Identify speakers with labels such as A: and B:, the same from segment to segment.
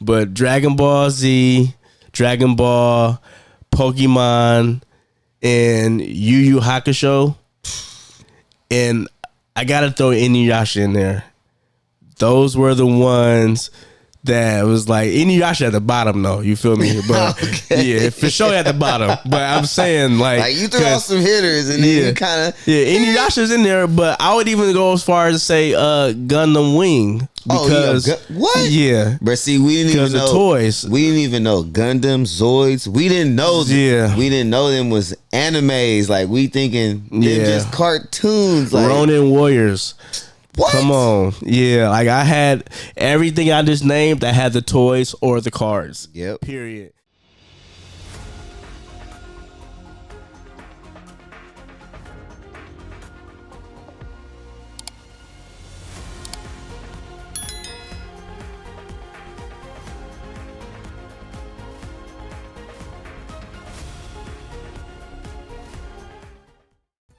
A: But Dragon Ball Z, Dragon Ball, Pokemon, and Yu Yu Hakusho, and I gotta throw Inuyasha in there. Those were the ones that was like Inuyasha at the bottom, though. You feel me? But yeah, for sure at the bottom. But I'm saying like
B: you threw out some hitters, and then you kind of
A: Inuyasha's in there. But I would even go as far as to say Gundam Wing. Because
B: what?
A: Yeah,
B: but see, we didn't even know
A: the toys.
B: We didn't even know Gundam, Zoids. We didn't know. We didn't know them was animes. Like we thinking they're just cartoons. Like
A: Ronin Warriors.
B: What?
A: Come on. Yeah, like I had everything I just named. I had the toys or the cards.
B: Yep.
A: Period.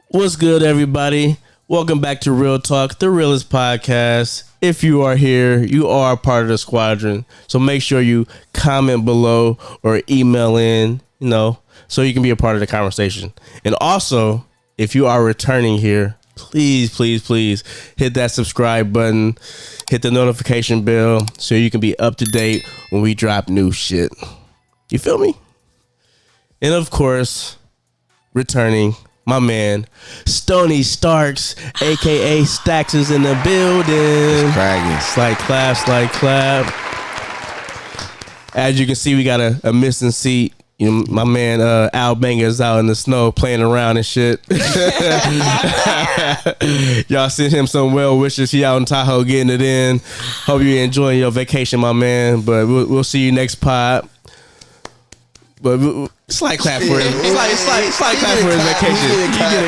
A: What's good, everybody? Welcome back to Real Talk, the realest podcast. If you are here, you are a part of the Squadron. So make sure you comment below or email in, so you can be a part of the conversation. And also, if you are returning here, please hit that subscribe button, hit the notification bell so you can be up to date when we drop new shit. You feel me? And of course, returning, my man, Stony Starks, a.k.a. Stacks, is in the building. Slide clap. As you can see, we got a missing seat. My man Al Banger is out in the snow playing around and shit. Y'all send him some well wishes. He out in Tahoe getting it in. Hope you're enjoying your vacation, my man. But we'll see you next pod. But slight clap for him. Slight clap for his vacation.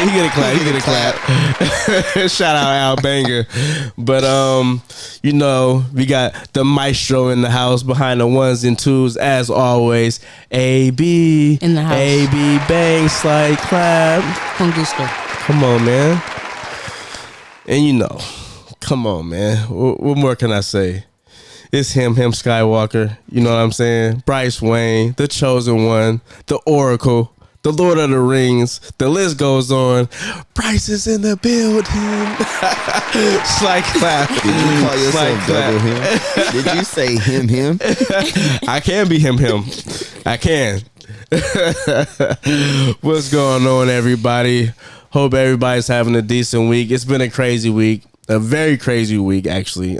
A: He get a clap. Shout out Al Banger. But we got the maestro in the house behind the ones and twos as always. AB
C: in the house.
A: AB bang, slight clap. Come on, man. And come on, man. What more can I say? It's him Skywalker. You know what I'm saying? Brice Wayne, the chosen one, the Oracle, the Lord of the Rings. The list goes on. Brice is in the building. Slight clap.
B: Did you call yourself double him? Did you say him?
A: I can be him. I can. What's going on, everybody? Hope everybody's having a decent week. It's been a crazy week. A very crazy week, actually.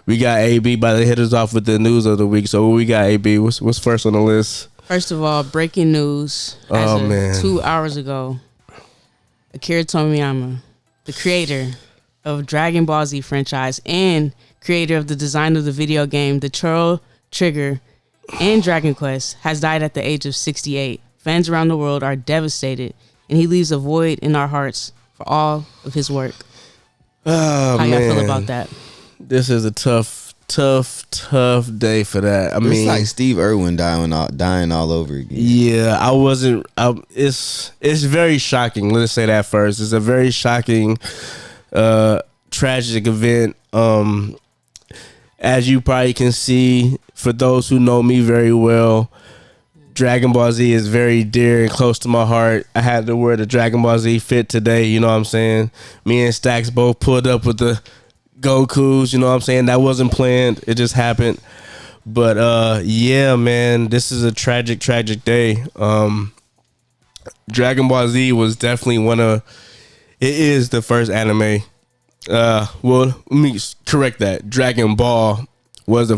A: We got AB by the hit us off with the news of the week. So what we got, AB? What's first on the list?
C: First of all, breaking news. Man. 2 hours ago, Akira Toriyama, the creator of Dragon Ball Z franchise and creator of the design of the video game, the Churro Trigger, and Dragon Quest, has died at the age of 68. Fans around the world are devastated, and he leaves a void in our hearts for all of his work.
A: Oh,
C: How y'all feel about that?
A: This is a tough day for that.
B: It's like Steve Irwin dying all over again.
A: Yeah, it's very shocking. Let's say that first. It's a very shocking, tragic event. As you probably can see, for those who know me very well, Dragon Ball Z is very dear and close to my heart. I had to wear the Dragon Ball Z fit today, you know what I'm saying? Me and Stacks both pulled up with the Gokus, you know what I'm saying? That wasn't planned. It just happened. But yeah, man, this is a tragic day. Dragon Ball Z was definitely it is the first anime. Well, let me correct that. Dragon Ball was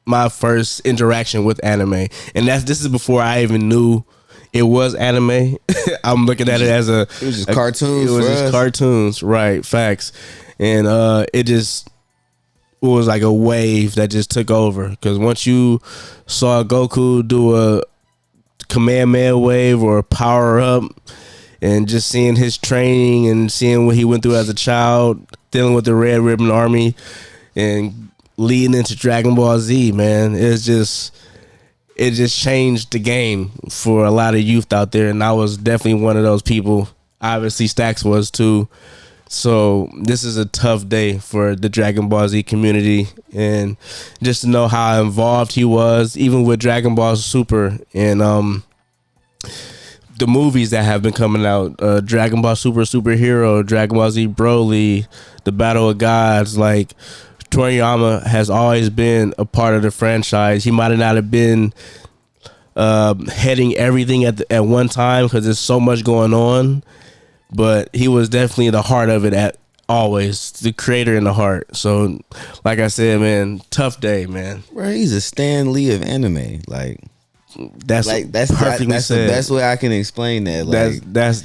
A: my first interaction with anime, and this is before I even knew it was anime. I'm looking at it as it
B: was just cartoons.
A: It was just cartoons, right? Facts, and it was like a wave that just took over. Because once you saw Goku do a Kamehameha wave or a power up, and just seeing his training and seeing what he went through as a child, dealing with the Red Ribbon Army, and leading into Dragon Ball Z, man, it just changed the game for a lot of youth out there, and I was definitely one of those people. Obviously, Stacks was too. So this is a tough day for the Dragon Ball Z community, and just to know how involved he was, even with Dragon Ball Super and the movies that have been coming out, Dragon Ball Super Superhero, Dragon Ball Z Broly, The Battle of Gods. Like, Toriyama has always been a part of the franchise. He might not have been heading everything at one time because there's so much going on, but he was definitely the heart of it at always, the creator in the heart. So, like I said, man, tough day, man.
B: Bro, he's a Stan Lee of anime. That's
A: perfectly
B: that's
A: said.
B: The best way I can explain that. Like,
A: that's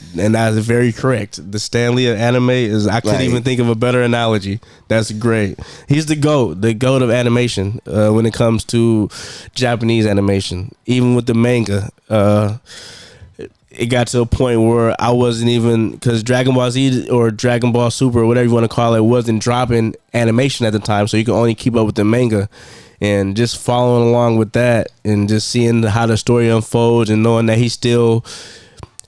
A: very correct. The Stan Lee of anime is, I couldn't even think of a better analogy. That's great. He's the GOAT of animation when it comes to Japanese animation. Even with the manga, it got to a point where I wasn't even, because Dragon Ball Z or Dragon Ball Super or whatever you want to call it wasn't dropping animation at the time, so you could only keep up with the manga. And just following along with that and just seeing how the story unfolds and knowing that he still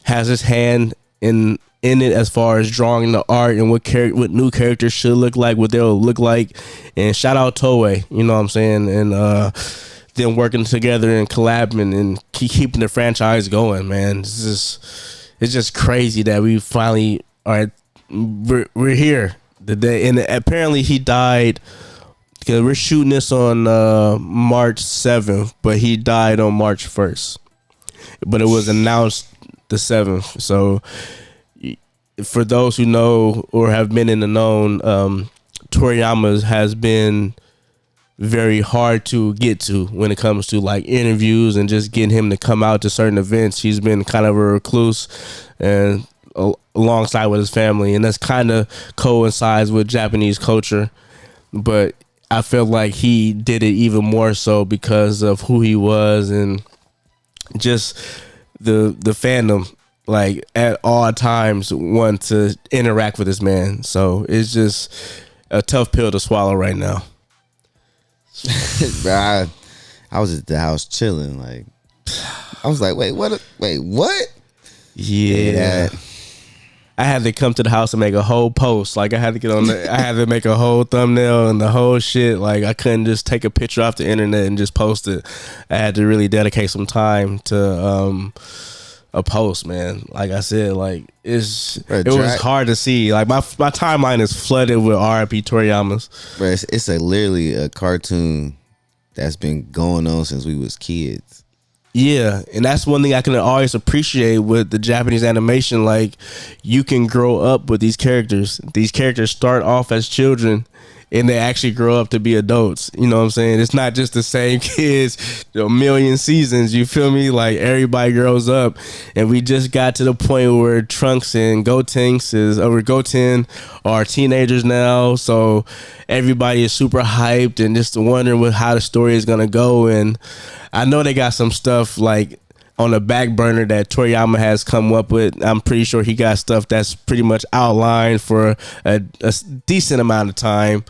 A: has his hand in it as far as drawing the art and what new characters should look like, what they'll look like. And shout out Toei, you know what I'm saying? And them working together and collabing and keeping the franchise going, man. It's just crazy that we finally we're here the day. And apparently he died, because we're shooting this on March 7th, but he died on March 1st. But it was announced the 7th. So for those who know or have been in the known, Toriyama has been very hard to get to when it comes to like interviews and just getting him to come out to certain events. He's been kind of a recluse and alongside with his family, and that's kind of coincides with Japanese culture. But I feel like he did it even more so because of who he was and just the fandom, like at all times want to interact with this man. So it's just a tough pill to swallow right now.
B: I was at the house chilling. Like, I was like, wait, what?
A: Yeah. I had to come to the house and make a whole post. Like, I had to get on I had to make a whole thumbnail and the whole shit. Like, I couldn't just take a picture off the internet and just post it. I had to really dedicate some time to a post, man. Like I said, like it was hard to see. Like my timeline is flooded with R.I.P. Toriyamas.
B: Bro, it's literally a cartoon that's been going on since we was kids.
A: Yeah, and that's one thing I can always appreciate with the Japanese animation. Like, you can grow up with these characters. These characters start off as children, and they actually grow up to be adults. You know what I'm saying? It's not just the same kids, a million seasons. You feel me? Like, everybody grows up, and we just got to the point where Trunks and Goten are teenagers now. So everybody is super hyped and just wondering how the story is gonna go. And I know they got some stuff like on the back burner that Toriyama has come up with. I'm pretty sure he got stuff that's pretty much outlined for a decent amount of time.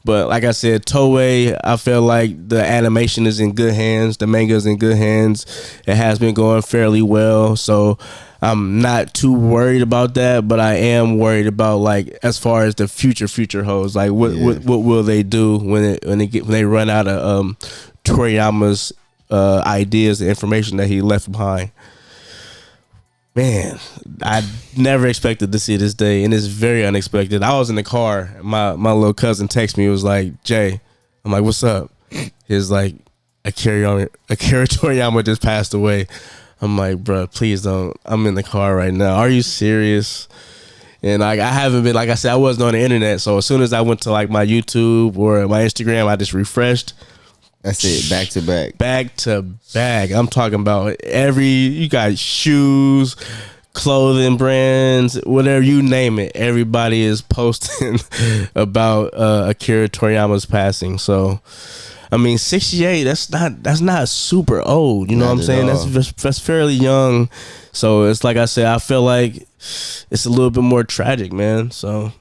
A: But like I said, Toei, I feel like the animation is in good hands. The manga is in good hands. It has been going fairly well. So I'm not too worried about that, but I am worried about, like, as far as the future holds. Like, what will they do when they run out of Toriyama's ideas and information that he left behind? Man, I never expected to see this day, and it's very unexpected. I was in the car, my little cousin texted me. It was like, Jay, I'm like, what's up? He's like, Akira Toriyama just passed away. I'm like, bro, please don't. I'm in the car right now. Are you serious? And like, I haven't been, like I said, I wasn't on the internet. So as soon as I went to like my YouTube or my Instagram, I just refreshed.
B: That's it, back to back.
A: Back to back. I'm talking about you got shoes, clothing brands, whatever, you name it. Everybody is posting about Akira Toriyama's passing. So, I mean, 68, that's not super old. You know what I'm saying? That's fairly young. So it's like I said, I feel like it's a little bit more tragic, man. So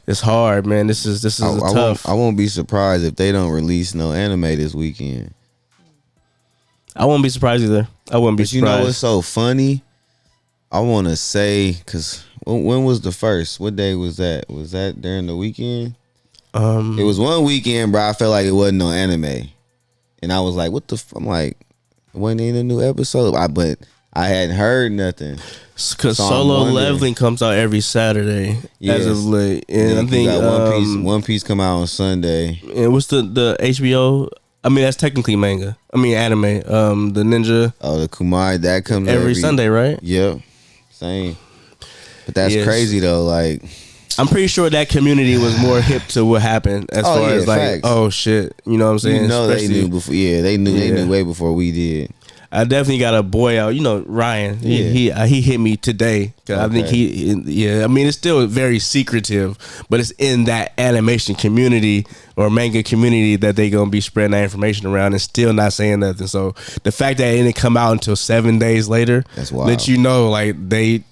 A: it's hard, man. This is tough.
B: I won't be surprised if they don't release no anime this weekend.
A: I won't be surprised either. I wouldn't be surprised.
B: You know what's so funny? I want to say, because when was the first? What day was that? Was that during the weekend? It was one weekend, bro. I felt like it wasn't no anime, and I was like, "What the?" I'm like, "Wasn't in a new episode?" But I hadn't heard nothing.
A: Because Solo Leveling comes out every Saturday as of late, and I think
B: One Piece come out on Sunday.
A: And what's the HBO? I mean, that's technically manga. I mean, anime. The Ninja.
B: Oh, the Kumai that comes
A: every Sunday, right?
B: Yep, same. But that's crazy though. Like,
A: I'm pretty sure that community was more hip to what happened as far as like, facts. Oh shit, you know what I'm saying?
B: You know, they knew before. Yeah, they knew way before we did.
A: I definitely got a boy out, Ryan. He hit me today. Cause I think I mean, it's still very secretive, but it's in that animation community or manga community that they gonna be spreading that information around and still not saying nothing. So the fact that it didn't come out until 7 days later,
B: that's wild.
A: Let like they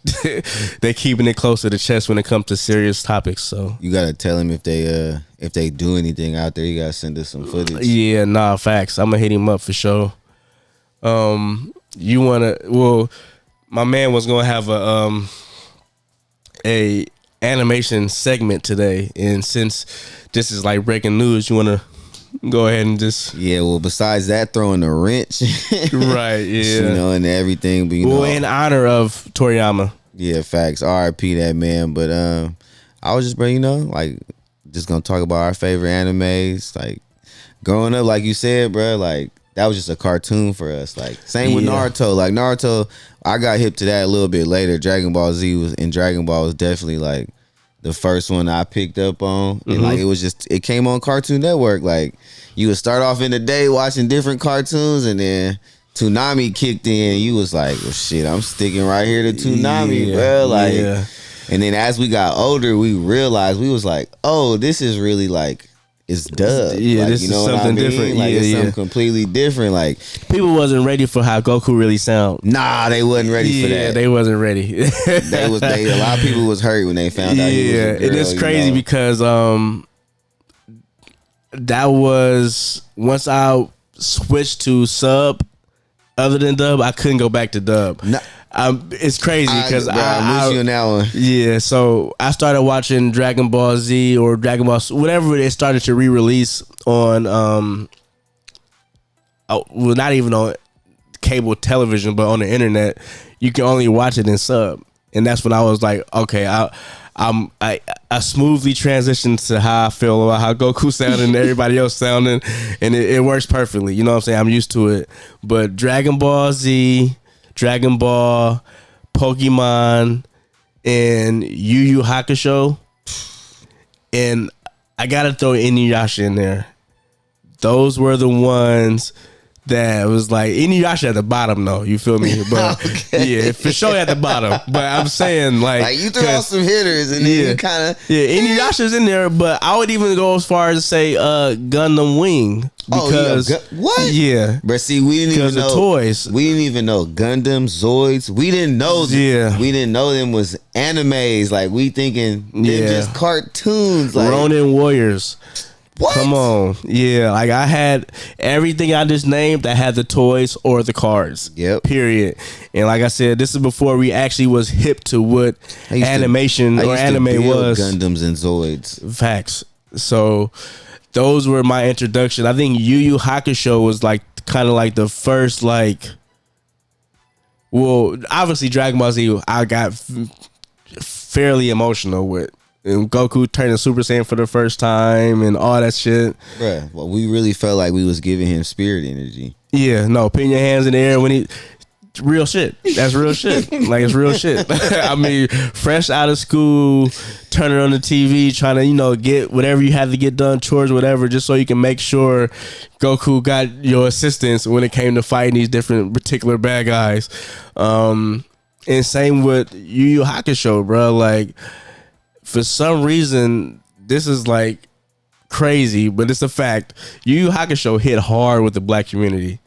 A: keeping it close to the chest when it comes to serious topics. So
B: you gotta tell him if they do anything out there, you gotta send us some footage.
A: Yeah, nah, facts. I'm gonna hit him up for sure. You wanna? Well, my man was gonna have a animation segment today, and since this is like breaking news, you wanna go ahead and just
B: well, besides that, throwing a wrench,
A: right? Yeah,
B: and everything. But
A: in honor of Toriyama,
B: facts. R.I.P. that man. But I was just just gonna talk about our favorite animes. Like growing up, like you said, bro, like. That was just a cartoon for us. Like same with Naruto. Like Naruto, I got hip to that a little bit later. Dragon Ball Z Dragon Ball was definitely like the first one I picked up on. And like it came on Cartoon Network. Like you would start off in the day watching different cartoons, and then Toonami kicked in. You was like, well, shit, I'm sticking right here to Toonami, bro. Like, and then as we got older, we realized we was like, oh, this is really like. It's dubbed.
A: Yeah, this is something different.
B: Like it's something completely different. Like
A: people wasn't ready for how Goku really sound.
B: Nah, they wasn't ready for that.
A: Yeah, they wasn't ready.
B: A lot of people was hurt when they found out.
A: Yeah, it is crazy because that was once I switched to sub. Other than dub, I couldn't go back to dub. No. It's crazy because
B: I'm with you on that one.
A: Yeah, so I started watching Dragon Ball Z or Dragon Ball, whatever it started to re-release on, not even on cable television, but on the internet. You can only watch it in sub, and that's when I was like, okay, I smoothly transitioned to how I feel about how Goku sounded and everybody else sounding, and it works perfectly. You know what I'm saying? I'm used to it. But Dragon Ball Z, Dragon Ball, Pokemon, and Yu Yu Hakusho, and I gotta throw Inuyasha in there. Those were the ones that was like Inuyasha at the bottom though, you feel me? But yeah, for sure at the bottom. But I'm saying like
B: you threw out some hitters and then you kind of
A: Inuyasha's in there. But I would even go as far as to say Gundam Wing because
B: what?
A: Yeah,
B: but see, we didn't even know
A: toys.
B: We didn't even know Gundam, Zoids. We didn't know. We didn't know them was animes. Like we thinking they're just cartoons. Like
A: Ronin Warriors.
B: What?
A: Come on. Yeah, like I had everything I just named that had the toys or the cards.
B: Yep.
A: Period. And like I said, this is before we actually was hip to what animation or anime was.
B: Gundams and Zoids.
A: Facts. So those were my introduction. I think Yu Yu Hakusho was like kind of like the first obviously Dragon Ball Z I got fairly emotional with. And Goku turning Super Saiyan for the first time and all that shit.
B: Bruh, well, we really felt like we was giving him spirit energy.
A: Yeah, no, putting your hands in the air when real shit. That's real shit. Like it's real shit. I mean, fresh out of school, turning on the TV, trying to, get whatever you had to get done, chores, whatever, just so you can make sure Goku got your assistance when it came to fighting these different particular bad guys. And same with Yu Yu Hakusho, bro. Like, for some reason, this is like crazy, but it's a fact. Yu Yu Hakusho hit hard with the black community.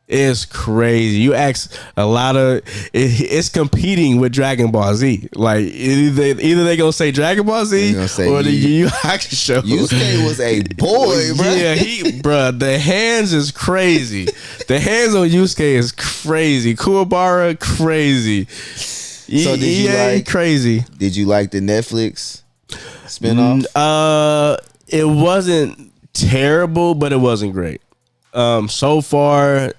A: It's crazy. You ask a lot of it's competing with Dragon Ball Z. Like either they gonna say Dragon Ball Z or the Yu Yu Hakusho.
B: Yusuke was a boy, bro.
A: Yeah, the hands is crazy. The hands on Yusuke is crazy. Kuwabara crazy.
B: So did you like
A: crazy?
B: Did you like the Netflix spinoff?
A: It wasn't terrible, but it wasn't great. So far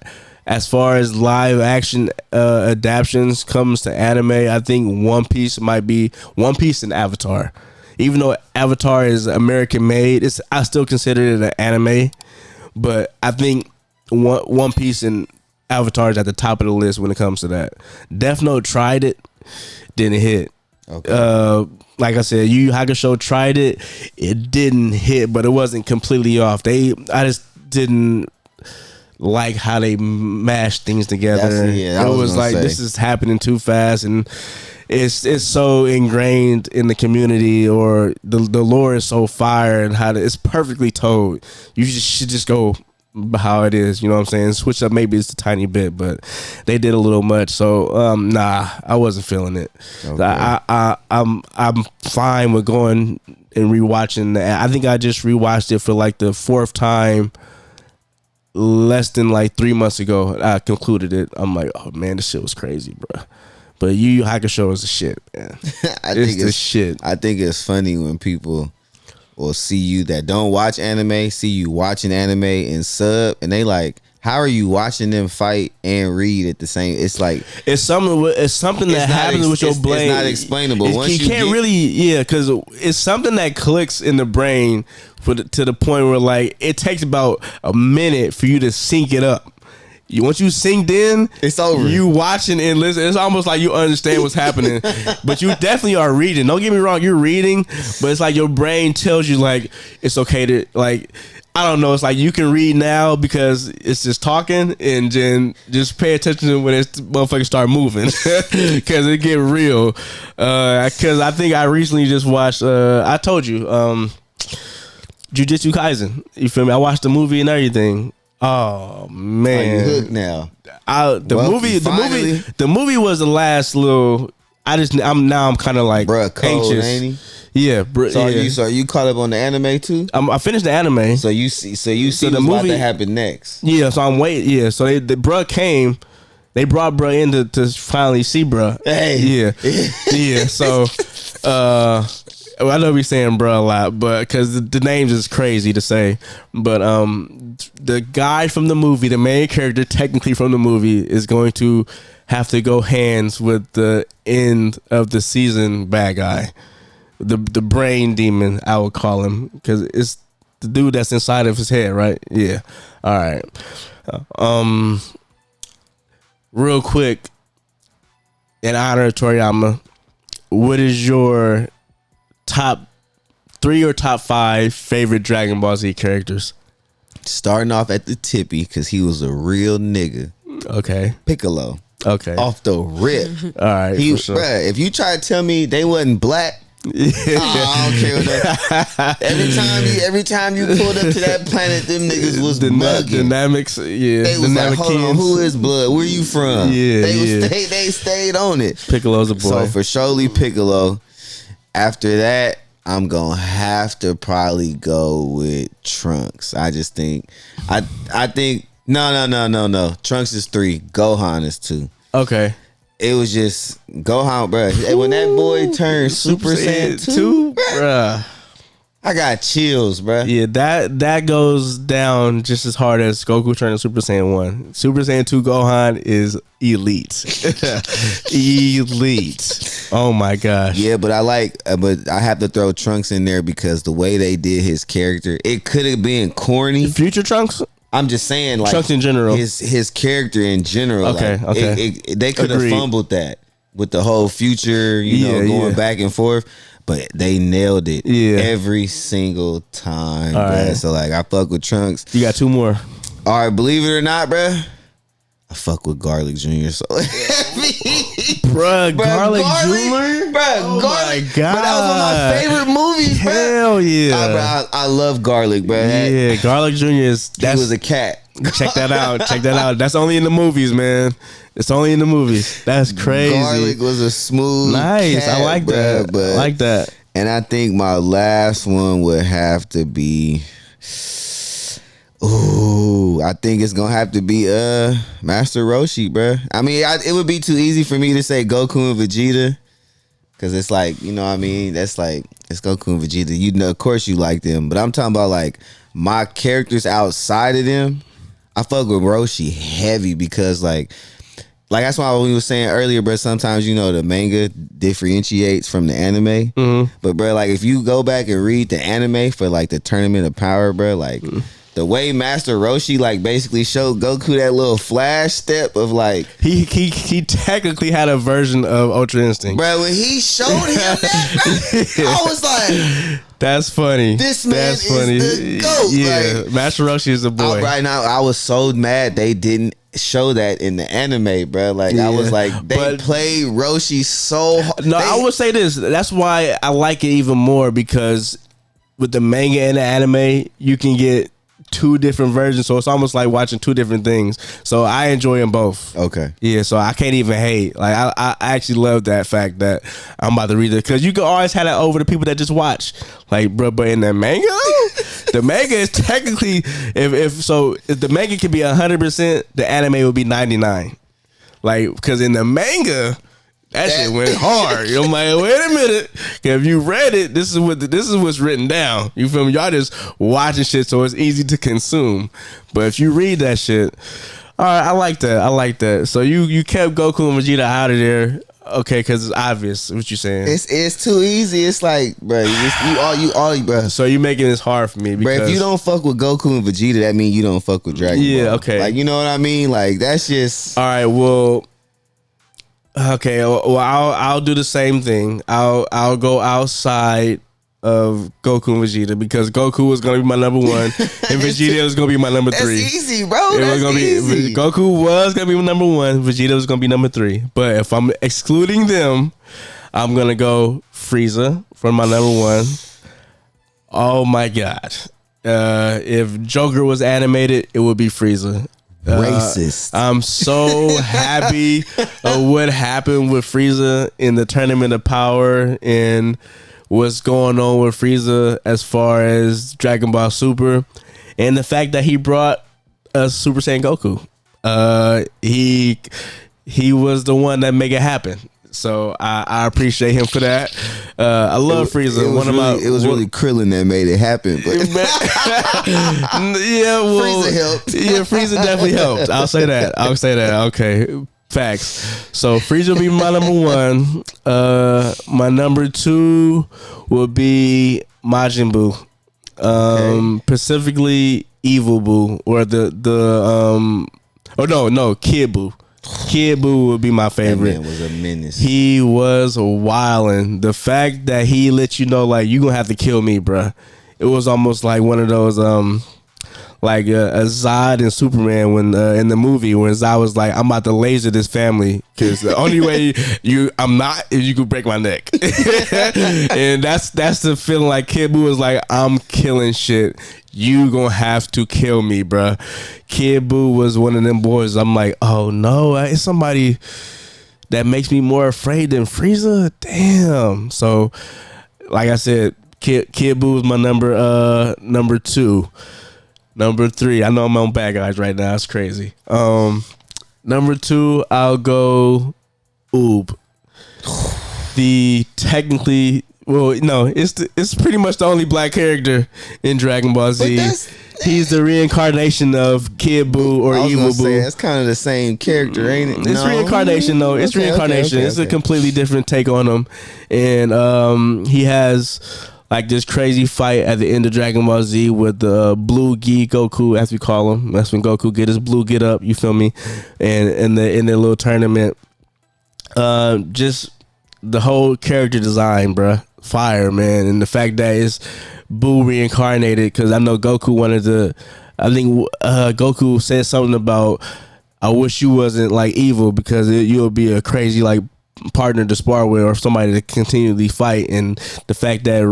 A: as live action adaptions comes to anime, I think One Piece and Avatar. Even though Avatar is American made, I still consider it an anime. But I think One Piece and Avatar is at the top of the list when it comes to that. Death Note tried it, didn't hit. Okay. Like I said, Yu Yu Hakusho tried it, it didn't hit, but it wasn't completely off. I just didn't like how they mashed things together. It was like this is happening too fast, and it's so ingrained in the community, or the lore is so fire, and it's perfectly told. You should just go how it is, you know what I'm saying? Switch up maybe it's a tiny bit, but they did a little much. So I wasn't feeling it. Okay. I'm fine with going and rewatching. I think I just rewatched it for like the fourth time less than like 3 months ago. I concluded it. I'm like, oh man, this shit was crazy, bro. But Yu Yu Hakusho is the shit, man. It's the shit.
B: I think it's funny when people will see you that don't watch anime, see you watching anime and sub, and they like, how are you watching them fight and read at the same? It's like
A: it's something that happens with your brain.
B: It's not explainable.
A: You can't really, because it's something that clicks in the brain to the point where like it takes about a minute for you to sync it up. Once you synced in,
B: it's over.
A: You watching and listen. It's almost like you understand what's happening, but you definitely are reading. Don't get me wrong, you're reading, but it's like your brain tells you like it's okay to like. I don't know. It's like you can read now because it's just talking, and then just pay attention to when it's motherfuckers start moving because it get real. Because I think I recently just watched. I told you, Jujutsu Kaisen. You feel me? I watched the movie and everything. Oh man,
B: you hooked now.
A: The movie was the last little. I'm kind of like
B: bruh, cold,
A: anxious.
B: Ain't he?
A: Yeah,
B: so are you caught up on the anime too?
A: I finished the anime.
B: So you see the movie about to happen next.
A: Yeah, so I'm waiting. Yeah, so the bruh came. They brought bruh in to finally see bruh.
B: Hey,
A: yeah. So I know we saying bruh a lot, but because the names is crazy to say. But the guy from the movie, the main character, technically from the movie, is going to have to go hands with the end of the season bad guy. The brain demon, I would call him, because it's the dude that's inside of his head, right? Yeah. All right. Real quick, in honor of Toriyama, what is your top 3 or top 5 favorite Dragon Ball Z characters?
B: Starting off at the tippy, because he was a real nigga.
A: Okay.
B: Piccolo.
A: Okay.
B: Off the rip.
A: All right.
B: For sure. Bruh, if you try to tell me they wasn't black, I don't care what that. Every time you pulled up to that planet, them niggas was bugging.
A: Dynamics, yeah.
B: They was like, hold on, who is blood? Where you from?
A: Yeah,
B: they stayed on it.
A: Piccolo's a boy.
B: So for surely Piccolo. After that, I'm gonna have to probably go with Trunks. I just think, I think no. Trunks is 3. Gohan is 2.
A: Okay.
B: It was just Gohan, bro. When that boy turned Super Saiyan 2,
A: bruh.
B: I got chills, bro.
A: Yeah, that goes down just as hard as Goku turning Super Saiyan 1. Super Saiyan 2 Gohan is elite. Elite. Oh my gosh.
B: Yeah, but but I have to throw Trunks in there because the way they did his character, it could have been corny.
A: Future Trunks?
B: I'm just saying, like,
A: Trunks in general,
B: his character in general.
A: Okay,
B: like,
A: okay.
B: They could have fumbled that with the whole future, going back and forth, but they nailed it every single time, bro. Right. So like, I fuck with Trunks.
A: You got 2 more.
B: All right, believe it or not, bro, I fuck with Garlic Jr. So
A: Bruh, Garlic Jr.
B: Bruh,
A: oh
B: Garlic.
A: My God.
B: But that was one of my favorite movies, bro.
A: Hell yeah.
B: I love Garlic, bro.
A: Yeah, Garlic Jr. He
B: was a cat.
A: Check that out. That's only in the movies, man. It's only in the movies. That's crazy.
B: Garlic was a smooth cat,
A: I like that.
B: But,
A: I like that.
B: And I think my last one would have to be... Ooh, I think it's gonna have to be Master Roshi, bro. I mean, it would be too easy for me to say Goku and Vegeta, cause it's like, you know what I mean? That's like, it's Goku and Vegeta. You know, of course you like them, but I'm talking about like my characters outside of them. I fuck with Roshi heavy because like that's why we were saying earlier, bro. Sometimes, you know, the manga differentiates from the anime. Mm-hmm. But bro, like if you go back and read the anime for like the Tournament of Power, bro, like the way Master Roshi like basically showed Goku that little flash step of like
A: he technically had a version of Ultra Instinct,
B: bro. When he showed him that, bro, I was like,
A: that's funny.
B: This man is the GOAT.
A: Yeah,
B: like,
A: Master Roshi is a boy.
B: Right now, I was so mad they didn't show that in the anime, bro. Like I was like, they played Roshi so hard.
A: No, I would say this. That's why I like it even more, because with the manga and the anime, you can get two different versions, so it's almost like watching two different things. So I enjoy them both.
B: Okay.
A: Yeah, so I can't even hate. Like I actually love that fact that I'm about to read it, because you can always have that over the people that just watch. Like, bro, but in the manga, the manga is technically if the manga can be 100%, the anime would be 99. Like, because in the manga, that shit went hard. I'm like, wait a minute. If you read it, this is what's written down. You feel me? Y'all just watching shit, so it's easy to consume. But if you read that shit, all right, I like that. So you kept Goku and Vegeta out of there, okay? Because it's obvious what you're saying.
B: It's too easy. It's like, bro, you all, bro.
A: So you making this hard for me, because
B: bro, if you don't fuck with Goku and Vegeta, that means you don't fuck with Dragon Ball.
A: Yeah, okay.
B: Like, you know what I mean? Like, that's just
A: all right. Well. Okay, well, I'll do the same thing. I'll go outside of Goku and Vegeta, because Goku was gonna be my number 1 and Vegeta was gonna be my number 3.
B: That's easy, bro. That's easy.
A: Goku was gonna be my number 1. Vegeta was gonna be number 3. But if I'm excluding them, I'm gonna go Frieza for my number 1. Oh my god! If Joker was animated, it would be Frieza.
B: Racist.
A: I'm so happy of what happened with Frieza in the Tournament of Power and what's going on with Frieza as far as Dragon Ball Super, and the fact that he brought us Super Saiyan Goku. He was the one that made it happen. So I appreciate him for that. I love Frieza.
B: It was really Krillin that made it happen. But
A: yeah, well,
B: Frieza helped.
A: Yeah, Frieza definitely helped. I'll say that. Okay, facts. So Frieza will be my number 1. My number 2 will be Majin Buu. Specifically Evil Buu, or Kid Buu. Kid Buu would be my favorite.
B: That man was a menace.
A: He was wildin'. The fact that he let you know, like, you gonna have to kill me, bruh. It was almost like one of those, like a Zod and Superman when in the movie when Zod was like, I'm about to laser this family, because the only way you could break my neck. And that's the feeling like Kid Buu was like, I'm killing shit. You gonna have to kill me, bruh. Kid Buu was one of them boys. I'm like, oh no, it's somebody that makes me more afraid than Frieza. Damn. So, like I said, Kid Buu is my number 2. Number 3, I know I'm on bad guys right now. It's crazy. Number 2, I'll go Oob. It's pretty much the only black character in Dragon Ball Z. He's the reincarnation of Kid Buu or Evil Buu.
B: That's kind of the same character, ain't it?
A: It's reincarnation, though. It's reincarnation. It's a completely different take on him, and he has like this crazy fight at the end of Dragon Ball Z with the blue gi Goku, as we call him. That's when Goku get his blue get up. You feel me? And in the little tournament, just the whole character design, bruh. Fire, man. And the fact that it's Buu reincarnated, because I know Goku wanted to, I think Goku said something about, I wish you wasn't like evil, because you'll be a crazy like partner to spar with, or somebody to continually fight. And the fact that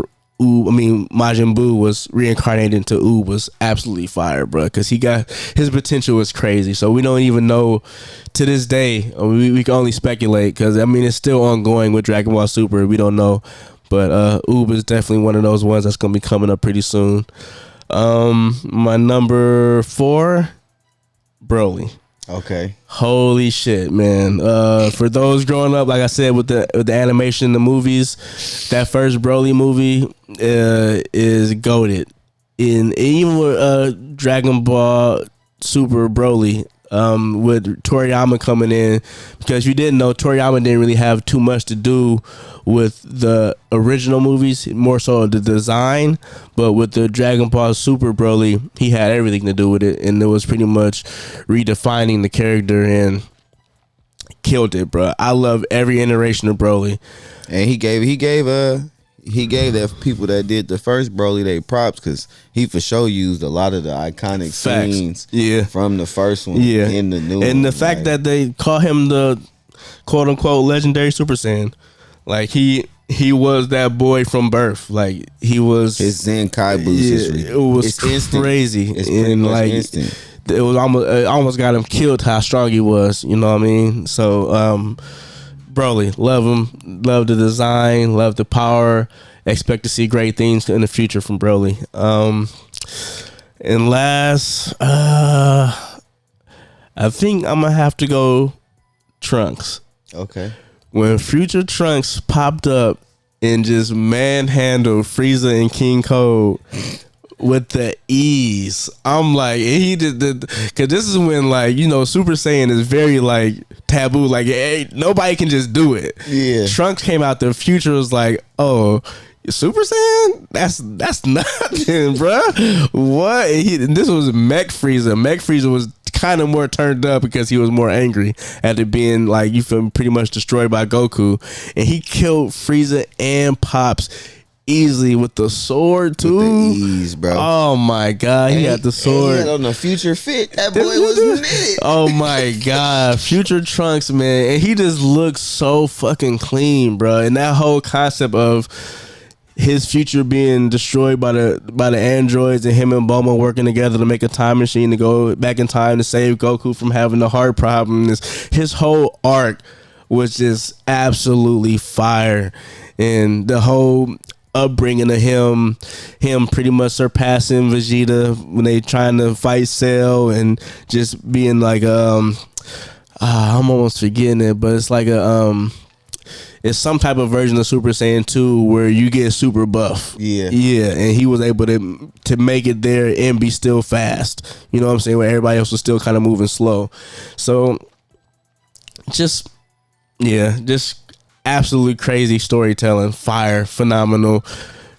A: Majin Buu was reincarnated into Oob was absolutely fire, bro, because his potential was crazy. So we don't even know to this day. We can only speculate, because it's still ongoing with Dragon Ball Super. We don't know, but Oob is definitely one of those ones that's gonna be coming up pretty soon. My number 4 Broly.
B: Okay.
A: Holy shit, man. For those growing up, like I said, with the animation, the movies, that first Broly movie is goated. Even with Dragon Ball Super Broly, with Toriyama coming in, because you didn't know, Toriyama didn't really have too much to do with the original movies, more so the design, but with the Dragon Ball Super Broly, he had everything to do with it, and it was pretty much redefining the character and killed it, bro. I love every iteration of Broly.
B: And he gave the people that did the first Broly they props, because he for sure used a lot of the iconic scenes from the first one in the new one.
A: And the fact that they call him the quote unquote legendary Super Saiyan, like he was that boy from birth. Like he was
B: his Zenkai boost.
A: It was crazy.
B: It's pretty much like instant.
A: It was almost got him killed how strong he was. You know what I mean? So Broly, love him, love the design, love the power. Expect to see great things in the future from Broly. And last, I think I'm gonna have to go Trunks.
B: Okay.
A: When Future Trunks popped up and just manhandled Frieza and King Cold with the ease, I'm like, he did because this is when, like, you know, Super Saiyan is very like taboo, like nobody can just do it.
B: Yeah.
A: Trunks came out there, Future was like, oh, Super Saiyan? That's nothing, bro. What? And this was Mech Frieza. Mech Frieza was kind of more turned up because he was more angry at it being, like, you feel pretty much destroyed by Goku, and he killed Frieza and Pops easily with the sword too.
B: With the ease, bro.
A: Oh my god, he had the sword.
B: He had on the Future Fit. That boy was lit.
A: Oh my god, Future Trunks, man, and he just looks so fucking clean, bro. And that whole concept of his future being destroyed by the androids and him and Bulma working together to make a time machine to go back in time to save Goku from having a heart problem. His whole arc was just absolutely fire, and the whole upbringing of him pretty much surpassing Vegeta when they trying to fight Cell, and just being like I'm almost forgetting it, but it's like it's some type of version of Super Saiyan 2 where you get super buff. Yeah, and he was able to make it there and be still fast. You know what I'm saying? Where everybody else was still kind of moving slow. So just absolutely crazy storytelling, fire, phenomenal,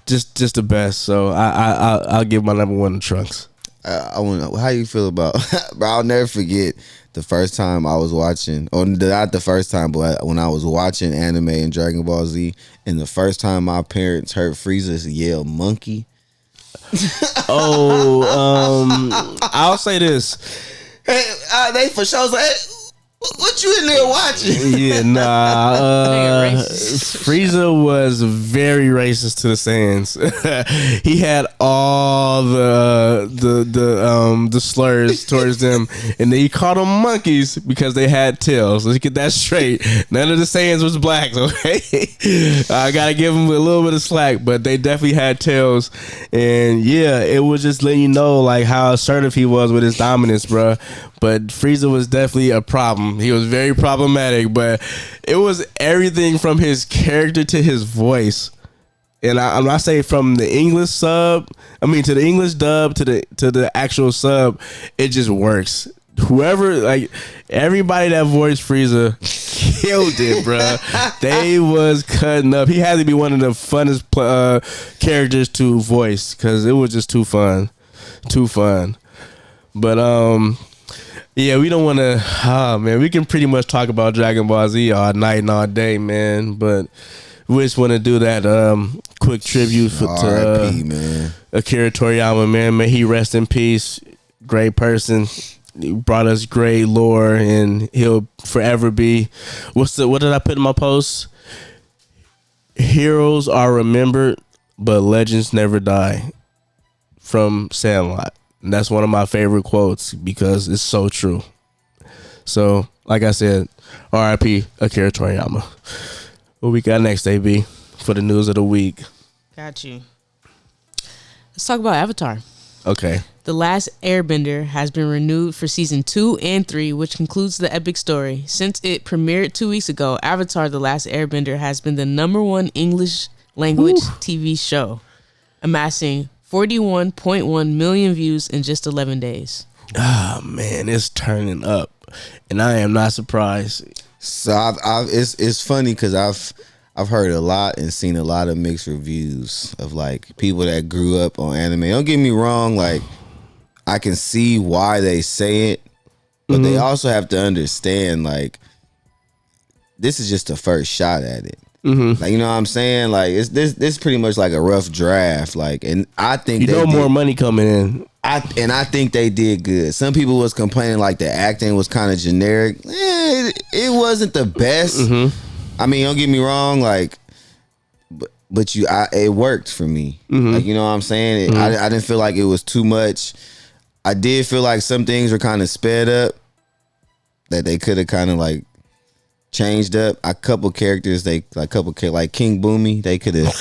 A: just the best. So I'll give my number one to Trunks.
B: I want to know how you feel about, bro. I'll never forget the first time I was watching, or not the first time, but when I was watching anime and Dragon Ball Z, and the first time my parents heard Frieza yell "monkey."
A: I'll say this.
B: Hey, they for sure was like, hey, what you in there watching?
A: Yeah, Frieza was very racist to the Saiyans. He had all the slurs towards them, and then he called them monkeys because they had tails. Let's get that straight. None of the Saiyans was black, okay? I gotta give them a little bit of slack, but they definitely had tails. And yeah, it was just letting you know like how assertive he was with his dominance, bro. But Frieza was definitely a problem. He was very problematic, but it was everything from his character to his voice. And I'm not saying from the English sub, I mean to the English dub to the actual sub, it just works. Whoever, like, everybody that voiced Frieza killed it, bro. They was cutting up. He had to be one of the funnest characters to voice because it was just too fun. But yeah, we don't want to. Man, we can pretty much talk about Dragon Ball Z all night and all day, man. But we just want to do that quick tribute to
B: man.
A: Akira Toriyama, man. May he rest in peace. Great person. He brought us great lore, and he'll forever be. What did I put in my post? Heroes are remembered, but legends never die. From Sandlot. And that's one of my favorite quotes because it's so true. So, like I said, R.I.P. Akira Toriyama. What we got next, AB, for the news of the week?
C: Got you. Let's talk about Avatar.
A: Okay.
C: The Last Airbender has been renewed for season 2 and 3, which concludes the epic story. Since it premiered 2 weeks ago, Avatar: The Last Airbender has been the #1 English language TV show, amassing 41.1 million views in just 11 days.
A: Ah, man, it's turning up, and I am not surprised.
B: So it's funny because I've heard a lot and seen a lot of mixed reviews of like people that grew up on anime. Don't get me wrong, like I can see why they say it, but they also have to understand like this is just the first shot at it. Like, you know what I'm saying? Like it's this pretty much like a rough draft. Like, and I think
A: more money coming in.
B: I think they did good. Some people was complaining like the acting was kind of generic. It wasn't the best. I mean, don't get me wrong, like, but it worked for me. Like, you know what I'm saying? I didn't feel like it was too much. I did feel like some things were kind of sped up that they could have kind of like changed up. A couple characters, like King Boomy, they could have.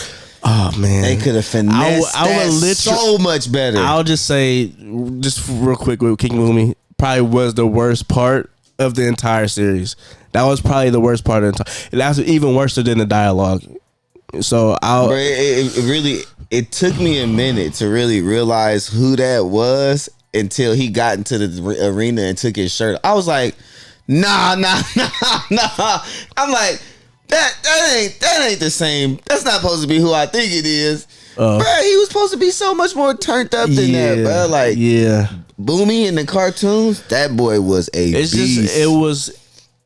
A: Oh man,
B: they could have finessed that so much better.
A: I'll just say, just real quick with King Boomy, probably was the worst part of the entire series. That was probably the worst part of the entire. That's even worse than the dialogue. So it took me a minute to really realize who that was until he got into the arena and took his shirt. I was like, nah. I'm like, that ain't the same. That's not supposed to be who I think it is. Bro, he was supposed to be so much more turned up than that, bro. Like, Boomy in the cartoons, that boy was a beast.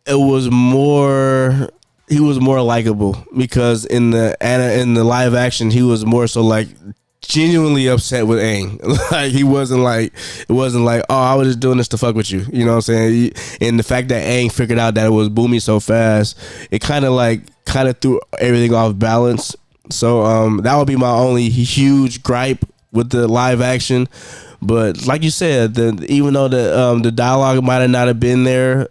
A: It was more. He was more likable because in the live action, he was more so like genuinely upset with Aang. Like it wasn't like, oh, I was just doing this to fuck with you. You know what I'm saying? And the fact that Aang figured out that it was Boomy so fast, it kind of threw everything off balance. So that would be my only huge gripe with the live action. But like you said, even though the dialogue might have not have been there,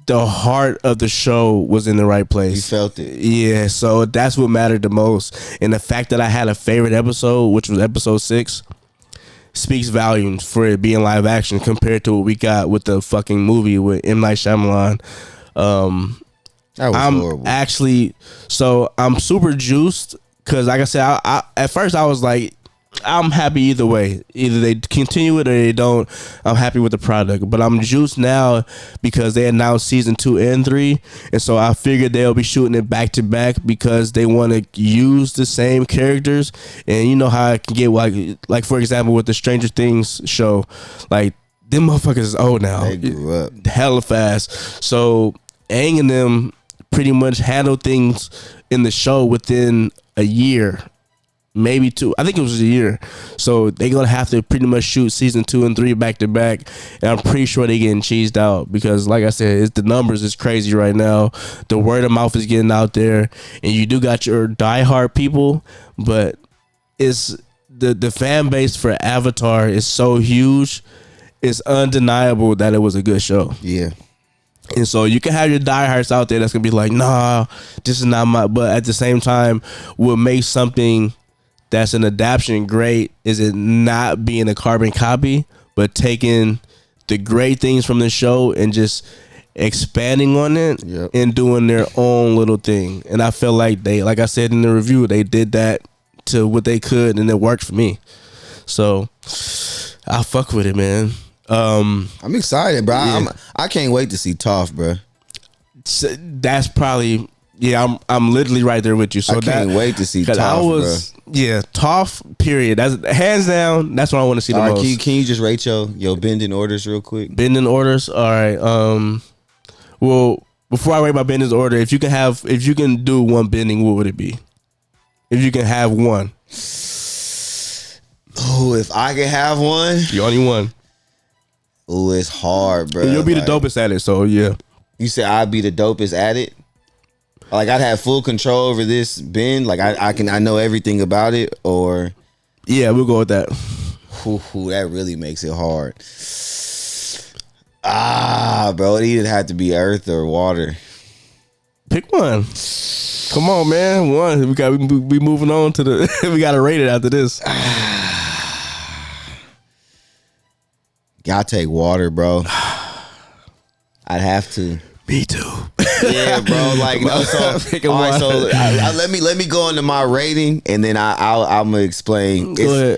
A: the heart of the show was in the right place.
B: You felt it.
A: Yeah, so that's what mattered the most. And the fact that I had a favorite episode, which was episode 6, speaks volumes for it being live action compared to what we got with the fucking movie with M. Night Shyamalan.
B: That was horrible.
A: Actually, so I'm super juiced because, like I said, I at first I was like, I'm happy either way. Either they continue it or they don't. I'm happy with the product. But I'm juiced now because they announced season 2 and 3. And so I figured they'll be shooting it back to back because they want to use the same characters. And you know how it can get like for example, with the Stranger Things show, like them motherfuckers is old now.
B: They grew up
A: hella fast. So Aang and them pretty much handle things in the show within a year. Maybe 2. I think it was a year. So they're going to have to pretty much shoot season 2 and 3 back to back. And I'm pretty sure they're getting cheesed out because, like I said, the numbers is crazy right now. The word of mouth is getting out there. And you do got your diehard people, but it's the fan base for Avatar is so huge. It's undeniable that it was a good show.
B: Yeah.
A: And so you can have your diehards out there that's going to be like, nah, this is not my... But at the same time, what makes something... that's an adaptation great is it not being a carbon copy, but taking the great things from the show and just expanding on it and doing their own little thing. And I feel like they, like I said in the review, they did that to what they could and it worked for me. So I fuck with it, man.
B: I'm excited, bro. Yeah. I can't wait to see Toph, bro.
A: That's probably... Yeah, I'm literally right there with you. So
B: I can't wait to see Toph, bro.
A: Yeah, Toph, period. That's hands down. That's what I want to see the most.
B: Can you just rate your bending orders real quick?
A: Bending orders. All right. Well, before I rate my bending order, if you can do one bending, what would it be? If you can have one.
B: Oh, if I can have one,
A: you only one.
B: Oh, it's hard, bro.
A: You'll be the dopest at it. So yeah.
B: You said I'd be the dopest at it. Like I'd have full control over this bend. Like I know everything about it. Or
A: yeah, we'll go with that.
B: That really makes it hard. Bro, it either have to be earth or water.
A: Pick one. Come on, man. One. We moving on to the. We got to rate it after this.
B: Gotta take water, bro. I'd have to.
A: Me too.
B: Yeah, bro. Like, no, so, all right, so let me go into my rating, and then I'm gonna explain.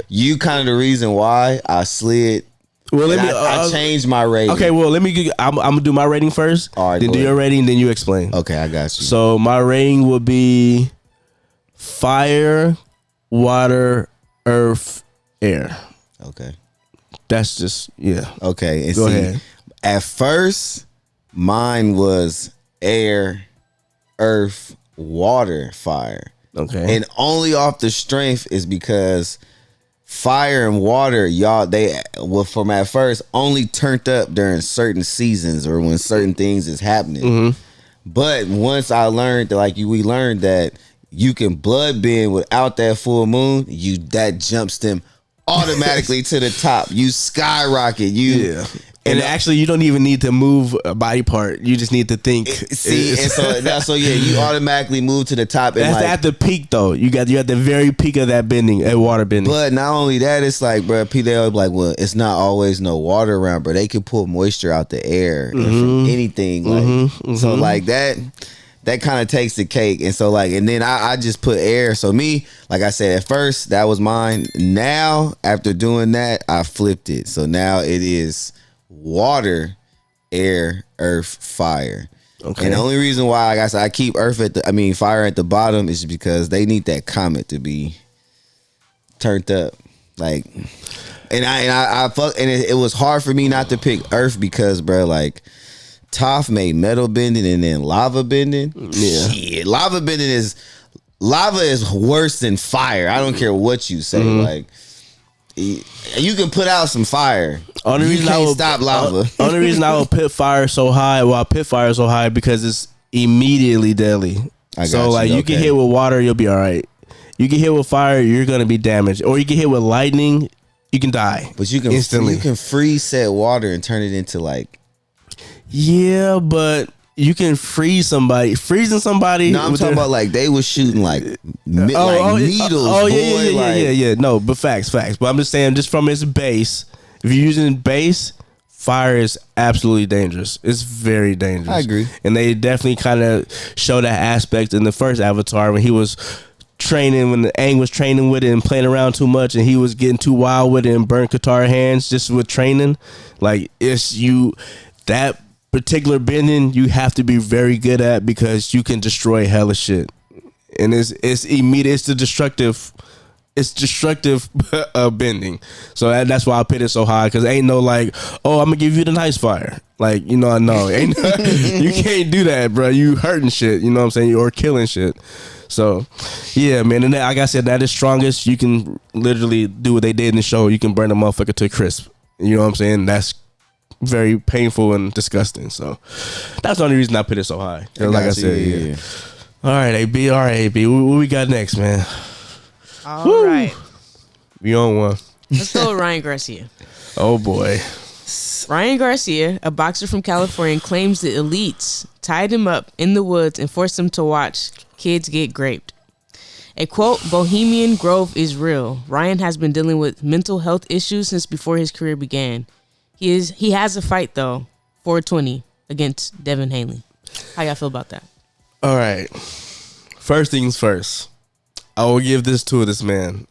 B: You kind of the reason why I slid. Well, I changed my rating.
A: Okay, well, I'm gonna do my rating first.
B: All right,
A: then do your rating, then you explain.
B: Okay, I got you.
A: So my rating will be fire, water, earth, air.
B: Okay.
A: That's just
B: Okay, and
A: go ahead.
B: At first, mine was air, earth, water, fire.
A: Okay.
B: And only off the strength is because fire and water, y'all, they were from at first only turned up during certain seasons or when certain things is happening. Mm-hmm. But once I learned that, we learned that you can blood bend without that full moon, that jumps them automatically to the top. You skyrocket.
A: And actually, you don't even need to move a body part. You just need to think.
B: You automatically move to the top. And
A: that's at the peak, though. You're at the very peak of that bending, water bending.
B: But not only that, it's like, bro, they'll be like, well, it's not always no water around, bro. They can pull moisture out the air from anything. So like that kind of takes the cake. And so and then I just put air. So me, like I said, at first that was mine. Now after doing that, I flipped it. So now it is water, air, earth, fire. Okay. And the only reason why, like I said, I keep fire at the bottom is because they need that comet to be turned up. Like, and it was hard for me not to pick earth because, bro, like, Toph made metal bending and then lava bending. Yeah. Shit, lava is worse than fire. I don't care what you say. Like, you can put out some fire. Only reason I will stop lava.
A: Only reason I will pit fire so high. Well, I pit fire so high because it's immediately deadly. You get hit with water, you'll be all right. You get hit with fire, you're gonna be damaged. Or you get hit with lightning, you can die.
B: But you can instantly. You can freeze set water and turn it into like.
A: Yeah, but you can freeze somebody. Freezing somebody.
B: No, I'm talking about like they was shooting needles.
A: Yeah. No, but facts. But I'm just saying, just from its base, if you're using base, fire is absolutely dangerous. It's very dangerous.
B: I agree.
A: And they definitely kind of show that aspect in the first Avatar when he was training, when the Aang was training with it and playing around too much and he was getting too wild with it and burnt Katara hands just with training. Like, that particular bending you have to be very good at because you can destroy hella shit, and it's immediate. It's destructive bending. So that's why I put it so high, because ain't no like, oh, I'm gonna give you the nice fire. Like, I know ain't you can't do that, bro. You hurting shit. You know what I'm saying? Or killing shit. So yeah, man. And like I said, that is strongest. You can literally do what they did in the show. You can burn a motherfucker to a crisp. You know what I'm saying? That's very painful and disgusting. So that's the only reason I put it so high. Like I said, yeah. All right, AB. What we got next, man?
C: All right.
A: We on one.
C: Let's go with Ryan Garcia.
A: Oh boy.
C: Ryan Garcia, a boxer from California, claims the elites tied him up in the woods and forced him to watch kids get raped. A quote, Bohemian Grove is real. Ryan has been dealing with mental health issues since before his career began. He has a fight, though, 420 against Devin Haney. How y'all feel about that?
A: All right. First things first. I will give this to this man.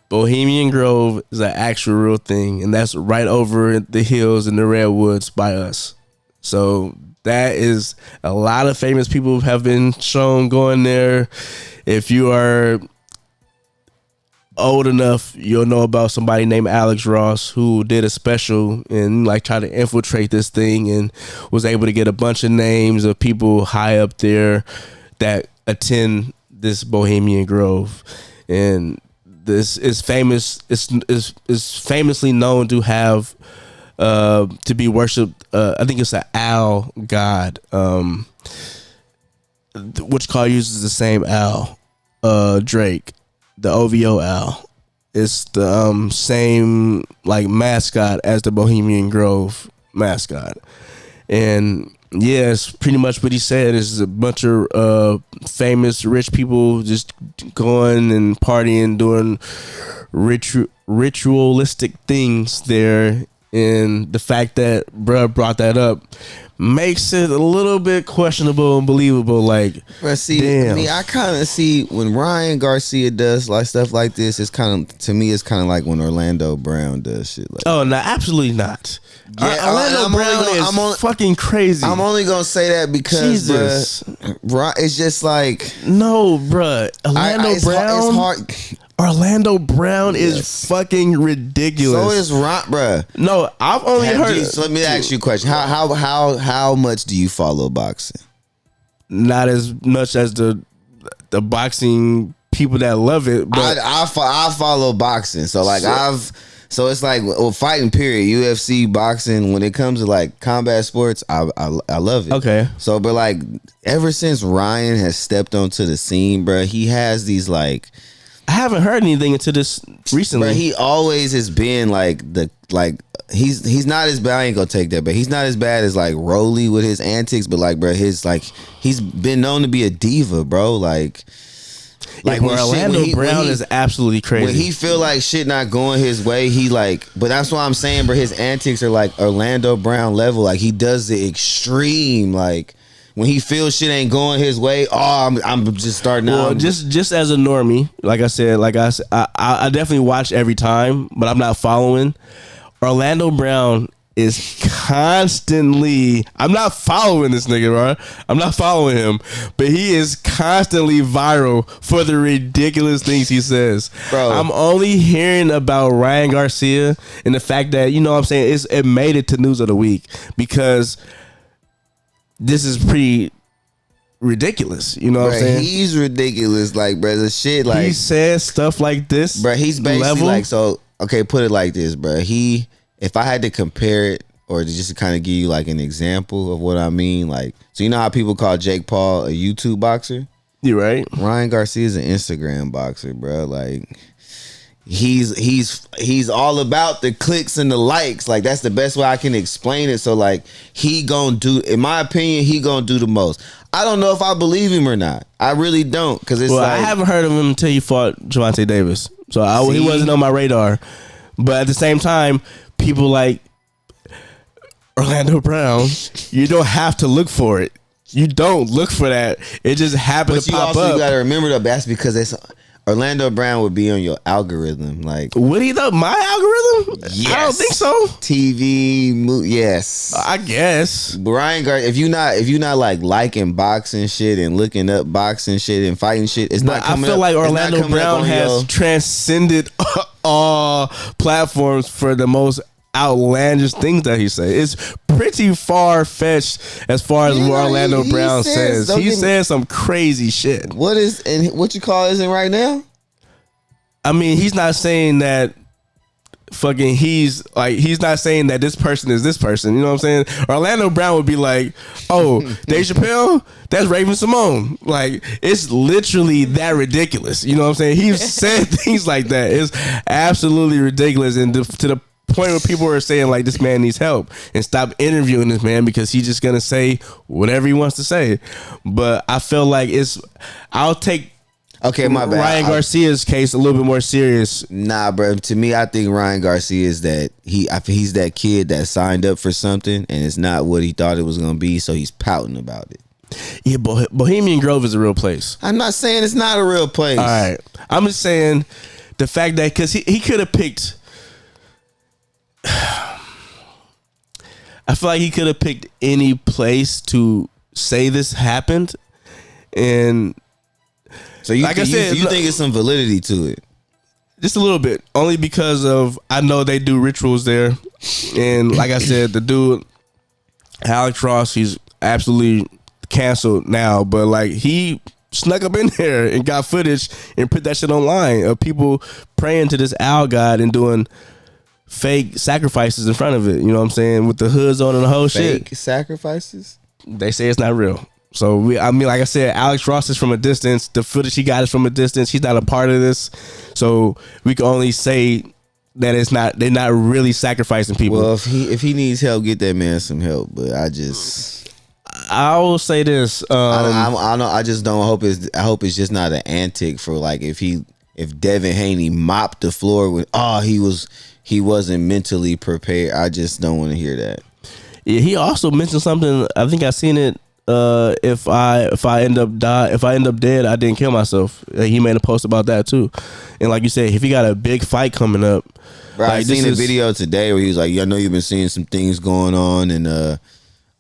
A: Bohemian Grove is an actual real thing, and that's right over the hills in the Redwoods by us. So that is a lot of famous people have been shown going there. If you are old enough, you'll know about somebody named Alex Ross who did a special and tried to infiltrate this thing and was able to get a bunch of names of people high up there that attend this Bohemian Grove. And this is famous. Is famously known to have to be worshipped. I think it's an owl god. Which call uses the same owl, Drake. The OVO owl. It's the same mascot as the Bohemian Grove mascot. And yeah, it's pretty much what he said. It's a bunch of famous rich people just going and partying, doing ritualistic things there and the fact that bruh brought that up makes it a little bit questionable and believable. Like,
B: but see,
A: damn.
B: I kind of see when Ryan Garcia does like stuff like this. It's kind of, to me, it's kind of like when Orlando Brown does shit like.
A: Oh no, absolutely not.
B: Yeah,
A: Orlando Brown is fucking crazy.
B: I'm only gonna say that because bruh, it's just like
A: no, bruh. Orlando Brown is fucking ridiculous.
B: So is Ron, bruh.
A: No, I've only heard.
B: So let me ask you a question. How much do you follow boxing?
A: Not as much as the boxing people that love it. But
B: I follow boxing. So like So it's like fighting period, UFC, boxing. When it comes to like combat sports, I love it.
A: Okay.
B: So but like ever since Ryan has stepped onto the scene, bruh, he has these like.
A: I haven't heard anything into this recently.
B: But he always has been he's not as bad. I ain't gonna take that, but he's not as bad as like Rolly with his antics. But like, bro, he's been known to be a diva, bro. Like
A: Orlando Brown is absolutely crazy.
B: When he feel like shit not going his way, he like. But that's why I'm saying, bro, his antics are like Orlando Brown level. Like he does the extreme, like. When he feels shit ain't going his way, I'm just starting out.
A: Well, just as a normie, like I said, I definitely watch every time, but I'm not following. Orlando Brown is constantly. I'm not following this nigga, bro. I'm not following him, but he is constantly viral for the ridiculous things he says. Bro, I'm only hearing about Ryan Garcia and the fact that, you know what I'm saying, it made it to News of the Week because. This is pretty ridiculous, you know what I'm saying?
B: He's ridiculous, like, bro. The shit, like
A: he says stuff like this,
B: bro. He's basically like, so okay. Put it like this, bro. If I had to compare it, or to just kind of give you like an example of what I mean, like, so you know how people call Jake Paul a YouTube boxer?
A: You're right.
B: Ryan Garcia is an Instagram boxer, bro. Like. He's all about the clicks and the likes. Like that's the best way I can explain it. So like he gonna do, in my opinion, he gonna do the most. I don't know if I believe him or not. I really don't, because it's
A: I haven't heard of him until he fought Gervonta Davis. So he wasn't on my radar. But at the same time, people like Orlando Brown, you don't have to look for it. You don't look for that. It just happened to pop up.
B: You gotta remember though, that's because it's. Orlando Brown would be on your algorithm, like
A: would he though? My algorithm? Yes. I don't think so.
B: TV, yes.
A: I guess.
B: Ryan Garcia, if you not like liking boxing shit and looking up boxing shit and fighting shit, it's not coming up. I feel
A: like Orlando Brown has transcended all platforms for the most outlandish things that he says. It's pretty far fetched as far as what Orlando Brown says. He says some crazy shit.
B: What you call isn't right now?
A: I mean, he's not saying that fucking he's not saying that this person is this person. You know what I'm saying? Orlando Brown would be like, oh, Dave Chappelle, that's Raven Simone. Like, it's literally that ridiculous. You know what I'm saying? He's said things like that. It's absolutely ridiculous. And to the point where people are saying like this man needs help and stop interviewing this man because he's just gonna say whatever he wants to say. But I feel like I'll take
B: my bad.
A: Ryan Garcia's case a little bit more serious.
B: Nah, bro. To me, I think Ryan Garcia is that he's that kid that signed up for something and it's not what he thought it was gonna be, so he's pouting about it.
A: Yeah, Bohemian Grove is a real place.
B: I'm not saying it's not a real place.
A: All right, I'm just saying the fact that because he could have picked. I feel like he could have picked any place to say this happened, and
B: so you think it's some validity to it?
A: Just a little bit, only because of I know they do rituals there, and like I said, the dude Alex Ross, he's absolutely canceled now, but like he snuck up in there and got footage and put that shit online of people praying to this owl god and doing fake sacrifices in front of it, you know what I'm saying, with the hoods on and the whole shit.
B: Fake sacrifices?
A: They say it's not real. So like I said, Alex Ross is from a distance. The footage he got is from a distance. He's not a part of this, so we can only say that they're not really sacrificing people.
B: Well, if he needs help, get that man some help. But
A: I will say this.
B: I just don't hope I hope it's just not an antic for like if if Devin Haney mopped the floor with, he wasn't mentally prepared. I just don't want to hear that.
A: Yeah, he also mentioned something. I think I seen it. If I end up dead, I didn't kill myself. He made a post about that too. And like you said, if he got a big fight coming up,
B: bro, I seen a video today where he was like, "I know you've been seeing some things going on, and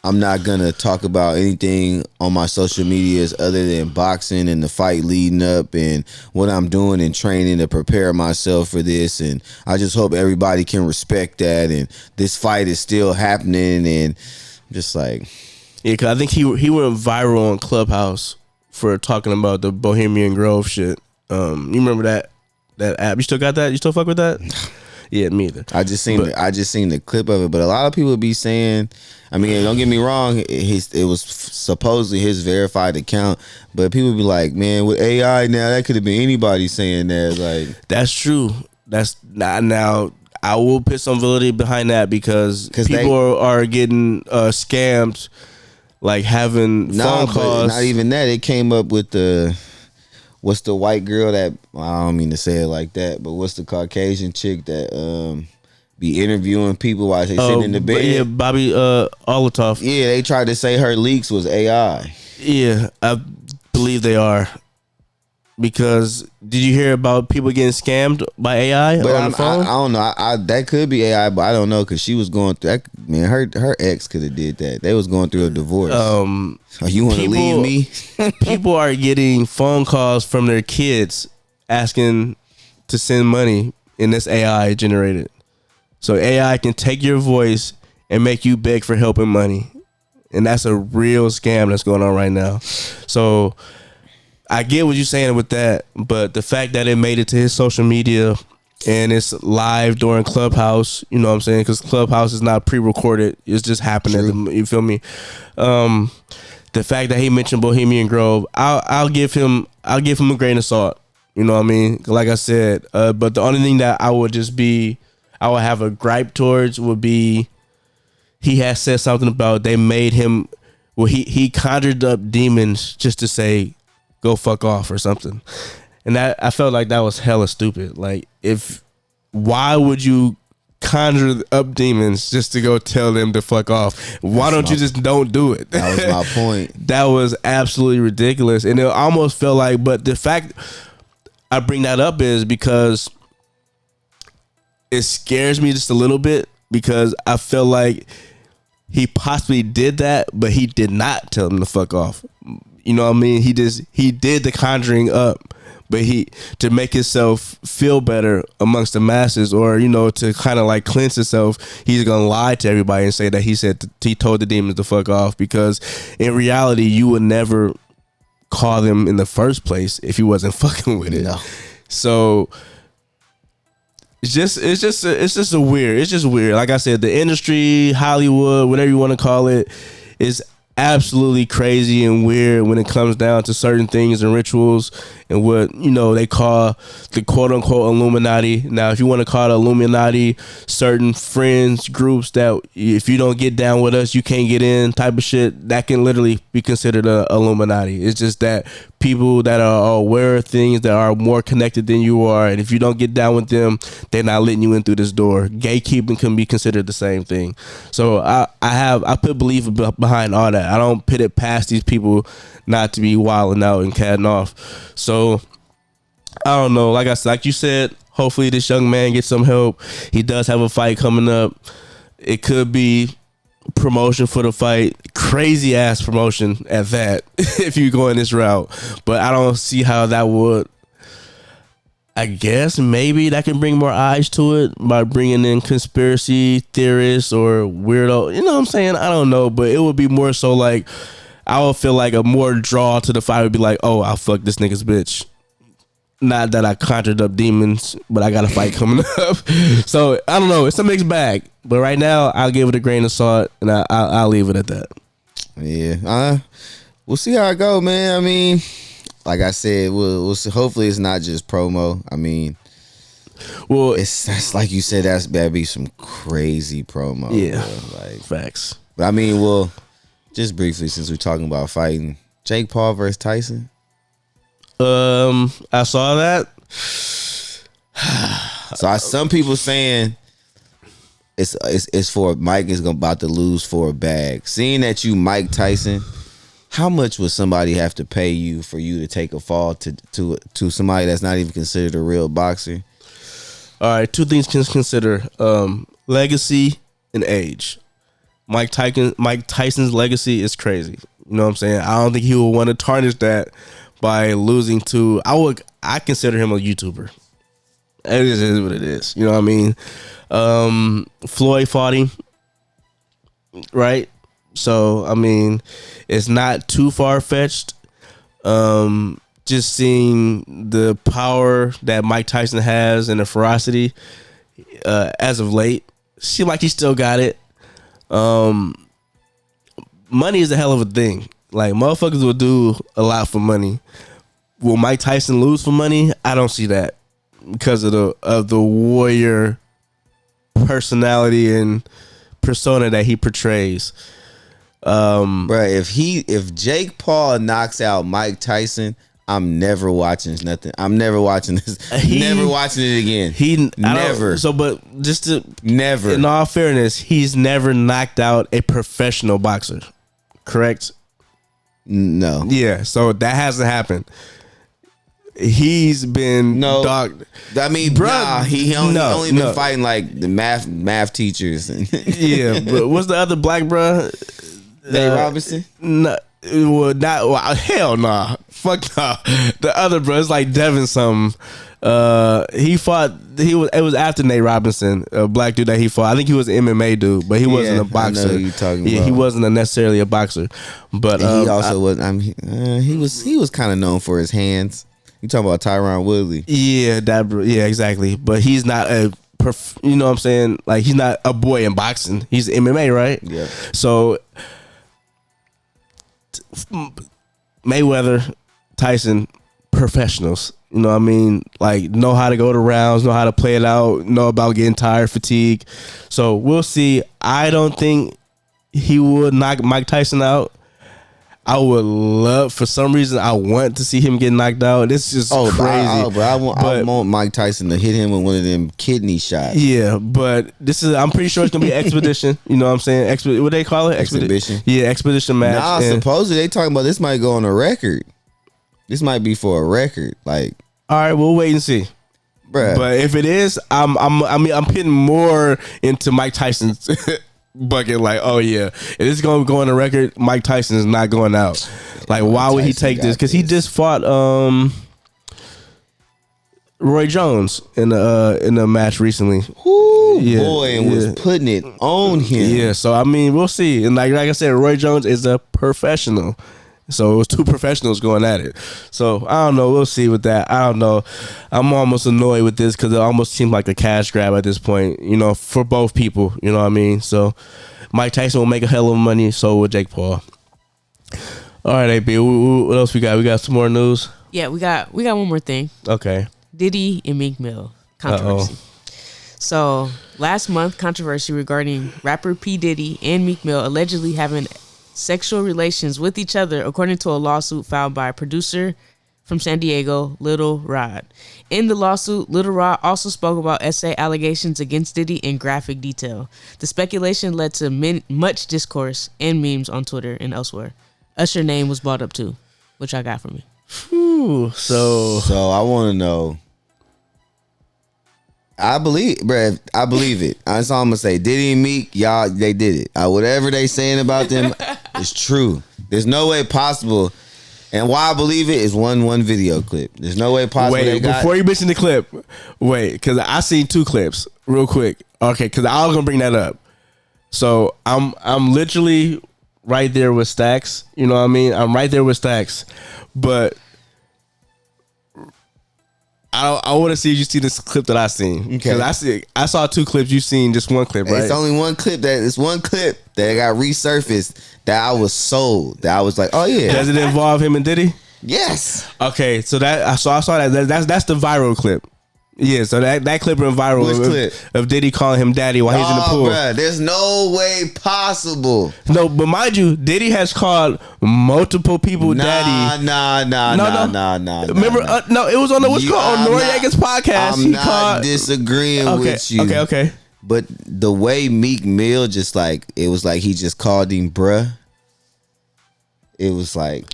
B: I'm not gonna talk about anything on my social medias other than boxing and the fight leading up and what I'm doing and training to prepare myself for this. And I just hope everybody can respect that. And this fight is still happening." And I'm just like,
A: yeah, cause I think he went viral on Clubhouse for talking about the Bohemian Grove shit. You remember that app? You still got that? You still fuck with that? Yeah, me either.
B: I just seen the clip of it, but a lot of people be saying, I mean, don't get me wrong, it was supposedly his verified account, but people be like, man, with AI now, that could have been anybody saying that. Like,
A: that's true. That's not now. I will put some validity behind that because people are getting scammed, like having phone calls.
B: Not even that. It came up with what's the white girl that, I don't mean to say it like that, but what's the Caucasian chick that be interviewing people while they sitting in the bed?
A: Yeah, Bobby Olatoff.
B: Yeah, they tried to say her leaks was AI.
A: Yeah, I believe they are. Because did you hear about people getting scammed by AI on the phone?
B: I don't know. That could be AI, but I don't know because she was going through that. Man, her ex could have did that. They was going through a divorce. You want to leave me?
A: People are getting phone calls from their kids asking to send money, and this AI generated. So AI can take your voice and make you beg for help and money, and that's a real scam that's going on right now. So I get what you're saying with that, but the fact that it made it to his social media and it's live during Clubhouse, you know what I'm saying? Because Clubhouse is not pre-recorded; it's just happening. You feel me? The fact that he mentioned Bohemian Grove, I'll give him a grain of salt. You know what I mean? Like I said, but the only thing that I would have a gripe towards would be he has said something about they made him. Well, he conjured up demons just to say, go fuck off or something. And that, I felt like that was hella stupid. Like, why would you conjure up demons just to go tell them to fuck off? Why don't you just don't do it?
B: That was my point.
A: That was absolutely ridiculous. And it almost felt like, but the fact I bring that up is because it scares me just a little bit, because I feel like he possibly did that, but he did not tell them to fuck off. You know what I mean? He did the conjuring up, but to make himself feel better amongst the masses, or, you know, to kind of like cleanse himself, he's gonna lie to everybody and say that he told the demons to fuck off, because in reality you would never call them in the first place if he wasn't fucking with it.
B: No.
A: So it's just weird. Like I said, the industry, Hollywood, whatever you want to call it, is absolutely crazy and weird when it comes down to certain things and rituals and what, you know, they call the quote unquote Illuminati. Now, if you want to call it Illuminati, certain friends, groups that if you don't get down with us, you can't get in type of shit, that can literally be considered a Illuminati. It's just that people that are aware of things, that are more connected than you are, and if you don't get down with them, they're not letting you in through this door. Gatekeeping can be considered the same thing. So I put belief behind all that. I don't put it past these people not to be wilding out and catting off. So I don't know. Like you said, hopefully this young man gets some help. He does have a fight coming up. It could be promotion for the fight, crazy ass promotion at that, if you go in this route. But I don't see how that would. I guess maybe that can bring more eyes to it by bringing in conspiracy theorists or weirdo, you know what I'm saying? I don't know, but it would be more so like, I would feel like a more draw to the fight would be like, oh, I'll fuck this nigga's bitch. Not that I conjured up demons, but I got a fight coming up. So I don't know. It's a mixed bag. But right now, I'll give it a grain of salt, and I'll leave it at that.
B: Yeah. We'll see how it go, man. I mean, like I said, we'll see. Hopefully it's not just promo. I mean, well, that's like you said, that'd be some crazy promo.
A: Yeah,
B: bro. Like
A: facts.
B: But I mean, well, just briefly, since we're talking about fighting, Jake Paul versus Tyson.
A: I saw that.
B: So some people saying it's for Mike is about to lose for a bag. Seeing that you Mike Tyson, how much would somebody have to pay you for you to take a fall to somebody that's not even considered a real boxer?
A: All right, two things to consider: legacy and age. Mike Tyson's legacy is crazy. You know what I'm saying? I don't think he would want to tarnish that by losing to. I consider him a YouTuber. It is what it is. You know what I mean? Floyd fought him, right? So I mean, it's not too far fetched. Just seeing the power that Mike Tyson has and the ferocity as of late, seems like he still got it. Money is a hell of a thing. Like, motherfuckers will do a lot for money. Will Mike Tyson lose for money? I don't see that because of the warrior personality and persona that he portrays.
B: Bruh, if Jake Paul knocks out Mike Tyson, I'm never watching nothing. I'm never watching this. Never watching it again. Never.
A: But just to
B: never.
A: In all fairness, he's never knocked out a professional boxer. Correct?
B: No.
A: Yeah. So that hasn't happened. He's been dogged.
B: I mean, bruh, he only been fighting like the math teachers.
A: Yeah, but what's the other black bruh?
B: Nate Robinson?
A: No, well, not. Well, hell nah. Fuck nah. The other bro, it's like Devin something. He fought. It was after Nate Robinson, a black dude that he fought. I think he was an MMA dude, but he wasn't a boxer.
B: I know who you talking about.
A: He wasn't necessarily a boxer, but
B: he also wasn't. I mean, he was kind of known for his hands. You talking about Tyron Woodley?
A: Yeah, yeah, exactly. But he's not a. You know what I'm saying? Like, he's not a boy in boxing. He's MMA, right?
B: Yeah.
A: So Mayweather, Tyson, professionals. You know what I mean? Like, know how to go to rounds, know how to play it out, know about getting tired, fatigue. So we'll see. I don't think he would knock Mike Tyson out. I would love, for some reason, I want to see him get knocked out. This is crazy.
B: I want Mike Tyson to hit him with one of them kidney shots.
A: Yeah, but I'm pretty sure it's gonna be an expedition. You know what I'm saying? What they call it?
B: Exhibition.
A: Yeah, expedition match.
B: Nah, supposedly they talking about this might go on a record. This might be for a record. Like,
A: all right, we'll wait and see. Bruh. But if it is, I'm putting more into Mike Tyson's bucket. Like, oh yeah, if it's gonna go on a record, Mike Tyson is not going out. Like, why would he take this? Because he just fought Roy Jones in a match recently.
B: Ooh, yeah, boy, and was putting it on him.
A: Yeah, so I mean, we'll see. And like I said, Roy Jones is a professional. So it was two professionals going at it. So I don't know. We'll see with that. I don't know. I'm almost annoyed with this because it almost seemed like a cash grab at this point, you know, for both people. You know what I mean? So Mike Tyson will make a hell of money. So will Jake Paul. All right, AP. What else we got? We got some more news?
C: Yeah, we got one more thing.
A: Okay.
C: Diddy and Meek Mill controversy. So last month, controversy regarding rapper P. Diddy and Meek Mill allegedly having sexual relations with each other, according to a lawsuit filed by a producer from San Diego, Little Rod. In the lawsuit, Little Rod also spoke about essay allegations against Diddy in graphic detail. The speculation led to much discourse and memes on Twitter and elsewhere. Usher's name was brought up too, which I got from you.
A: Whew, so
B: I want to know. I believe it. That's all I'm gonna say. Diddy and Meek, y'all, they did it. Whatever they saying about them is true. There's no way possible. And why I believe it is one video clip. There's no way possible.
A: Wait, before you mention the clip, because I seen two clips real quick. Okay, because I was gonna bring that up. So I'm literally right there with Stacks. You know what I mean? I'm right there with Stacks, but I want to see if you see this clip that I seen. Because I saw two clips. You seen just one clip, right?
B: It's only one clip that got resurfaced that I was sold. That I was like, oh yeah.
A: Does it involve him and Diddy?
B: Yes.
A: Okay, so I saw that. That's the viral clip. Yeah, so that clip went viral of Diddy calling him daddy while he's in the pool.
B: Bruh, there's no way possible.
A: No, but mind you, Diddy has called multiple people daddy.
B: Nah.
A: Remember, no, it was on the on Noriega's podcast.
B: I'm not disagreeing with you.
A: Okay.
B: But the way Meek Mill just like, it was like he just called him bruh. It was like...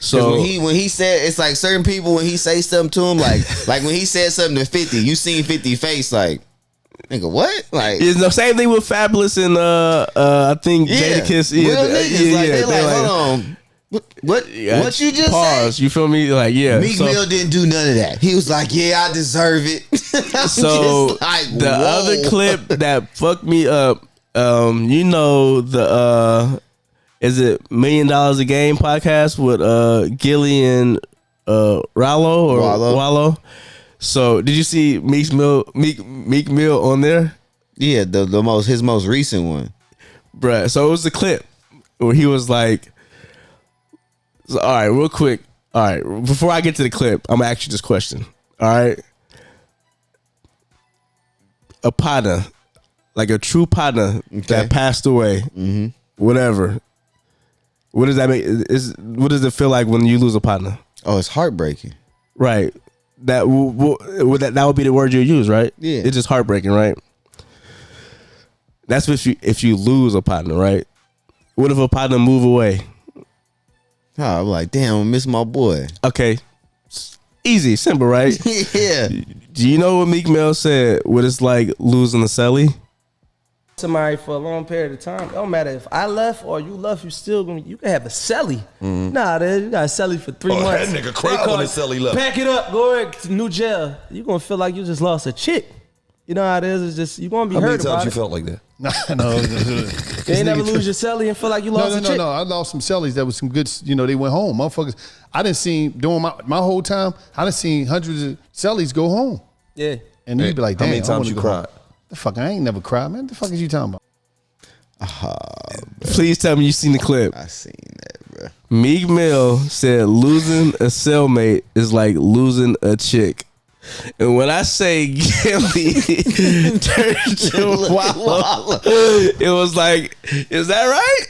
B: So when he said, it's like certain people, when he say something to him, like when he said something to 50, you seen 50 face like, nigga, what? Like,
A: it's the same thing with Fabulous and I think Jadakiss.
B: They're like, hold on, what you just
A: pause? Said? You feel me? Like,
B: Meek Mill didn't do none of that. He was like, yeah, I deserve it.
A: So like, the other clip that fucked me up, you know is it $1 Million a Game podcast with Gilly and Wallow? So did you see Meek Mill on there?
B: Yeah, his most recent one.
A: Bruh, so it was the clip where he was like, all right, real quick. All right, before I get to the clip, I'm gonna ask you this question. All right. A partner, like a true partner that passed away, whatever. What does that make? What does it feel like when you lose a partner?
B: Oh, it's heartbreaking.
A: Right. That would be the word you use, right?
B: Yeah.
A: It's just heartbreaking, right? That's if you lose a partner, right? What if a partner move away?
B: Oh, I'm like, damn, I miss my boy.
A: Okay. Easy, simple, right?
B: Yeah.
A: Do you know what Meek Mill said? What it's like losing a celly?
D: Somebody for a long period of time. It don't matter if I left or you left, you can have a celly. Nah, you got a celly for 3 months.
E: That nigga cried when the celly left.
D: Pack it up, go to new jail. You gonna feel like you just lost a chick. You know how it is. It's just you gonna be hurt about it.
E: How many times you felt like that?
F: No.
D: You ain't never lose your celly and feel like you lost a chick.
F: No. I lost some cellies that was some good. You know, they went home. Motherfuckers. I didn't see during my whole time. I didn't see hundreds of cellies go home.
D: Yeah.
F: And you'd be like, damn,
E: how many times you cried?
F: The fuck, I ain't never cried, man. The fuck is you talking about?
A: Please tell me you seen the clip.
B: I seen that, bro.
A: Meek Mill said losing a cellmate is like losing a chick. And when I say Gilly turned to Wallow, it was like, is that right?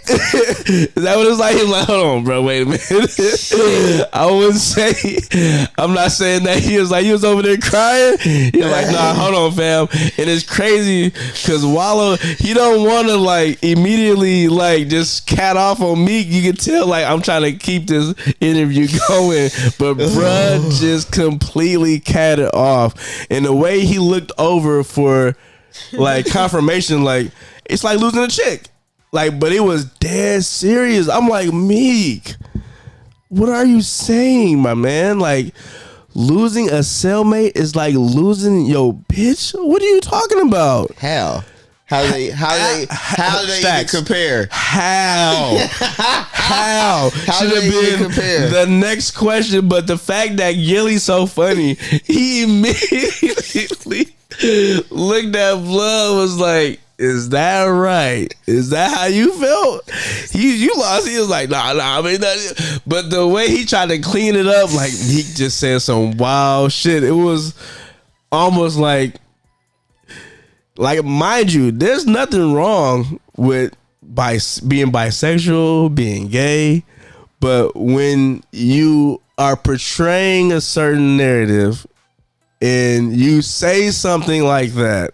A: Is that what it's like? He's like, hold on, bro, wait a minute. I wouldn't say, I'm not saying that. He was over there crying. He was like, nah, hold on, fam. And it's crazy because Wallow, he don't want to like immediately like just cat off on Meek. You can tell like I'm trying to keep this interview going, but bruh just completely catted off. And the way he looked over for like confirmation, like it's like losing a chick. Like, but it was dead serious. I'm like, Meek, what are you saying, my man? Like, losing a cellmate is like losing your bitch. What are you talking about?
B: How they even compare?
A: How should have been
B: compare?
A: The next question. But the fact that Gilly's so funny, he immediately looked at Blood, was like, is that right? Is that how you felt? You lost. He was like, nah. I mean, but the way he tried to clean it up, like he just said some wild shit. It was almost like mind you, there's nothing wrong with being bisexual, being gay, but when you are portraying a certain narrative and you say something like that,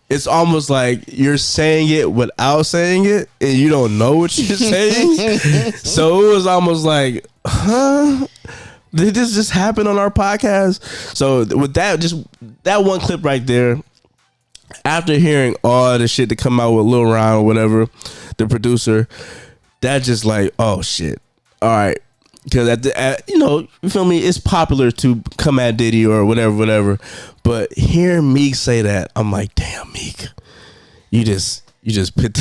A: it's almost like you're saying it without saying it and you don't know what you're saying. So it was almost like, huh? Did this just happen on our podcast? So with that, just that one clip right there, after hearing all the shit that come out with Lil Ron or whatever, the producer, that just like, oh shit. All right. Because you feel me? It's popular to come at Diddy or whatever. But hearing Meek say that, I'm like, damn, Meek, you just put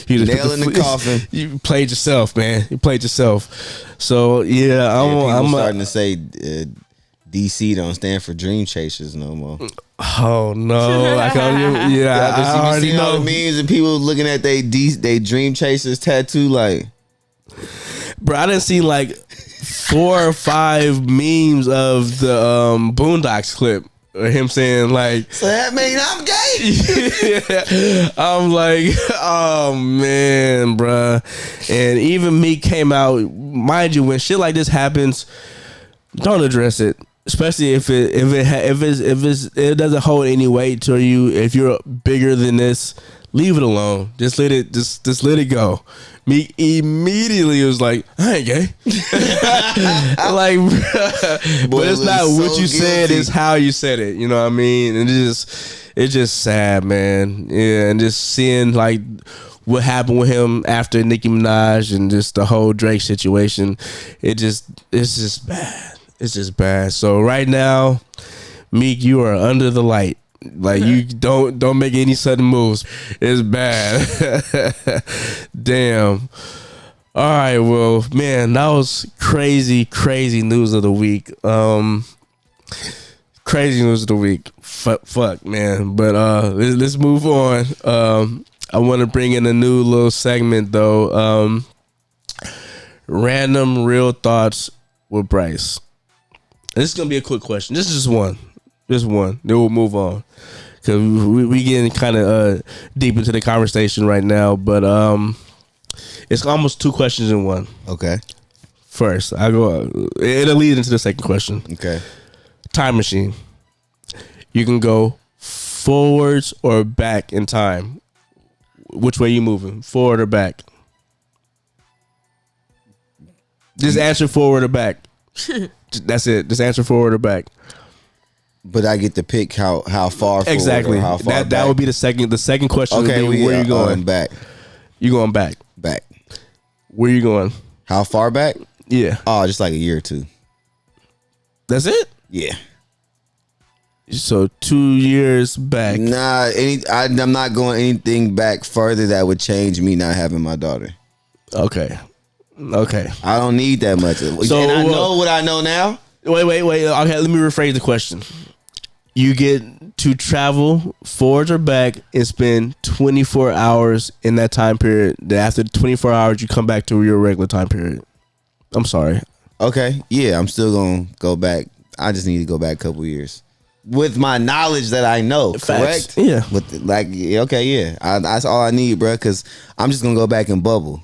B: nail in the coffin.
A: You played yourself, man. You played yourself. So yeah, I'm
B: starting to say DC don't stand for dream chasers no more.
A: Oh no! I already know
B: all the memes and people looking at they dream chasers tattoo. Like,
A: bro, I didn't see like 4 or 5 memes of the Boondocks clip or him saying like,
B: so that mean I'm gay.
A: I'm like, oh man, bruh. And even Meek came out, mind you, when shit like this happens, don't address it. Especially if it doesn't hold any weight to you. If you're bigger than this, leave it alone. Just let it go. Meek immediately was like, I ain't gay. Like, but it's not what you said, it's how you said it. You know what I mean? And it's just sad, man. Yeah, and just seeing like what happened with him after Nicki Minaj and just the whole Drake situation. It's just bad. It's just bad. So right now, Meek, you are under the light. Like, you don't make any sudden moves. It's bad. Damn. All right, well, man, that was crazy news of the week. Crazy news of the week. Fuck, man. But let's move on. I want to bring in a new little segment though. Random real thoughts with Brice. This is gonna be a quick question. This is just one. Then we'll move on because we getting kind of deep into the conversation right now. But it's almost two questions in one.
B: Okay.
A: First, I go. It'll lead into the second question.
B: Okay.
A: Time machine. You can go forwards or back in time. Which way you moving? Forward or back? Just answer forward or back. That's it. Just answer forward or back.
B: But I get to pick how far
A: exactly.
B: Forward or how far
A: that
B: back.
A: would be the second. The second question.
B: Okay,
A: would be, where you going?
B: Back.
A: You going back?
B: Back.
A: Where you going?
B: How far back?
A: Yeah.
B: Oh, just like a year or two.
A: That's it?
B: Yeah.
A: So 2 years back.
B: Nah, I'm not going anything back further that would change me not having my daughter.
A: Okay.
B: I don't need that much.
A: So,
B: and I know what I know now.
A: Wait. Okay, let me rephrase the question. You get to travel forwards or back and spend 24 hours in that time period. Then after 24 hours, you come back to your regular time period. I'm sorry.
B: Okay. Yeah, I'm still going to go back. I just need to go back a couple years. With my knowledge that I know,
A: Facts.
B: correct?
A: Yeah.
B: That's all I need, bro, because I'm just going to go back and bubble.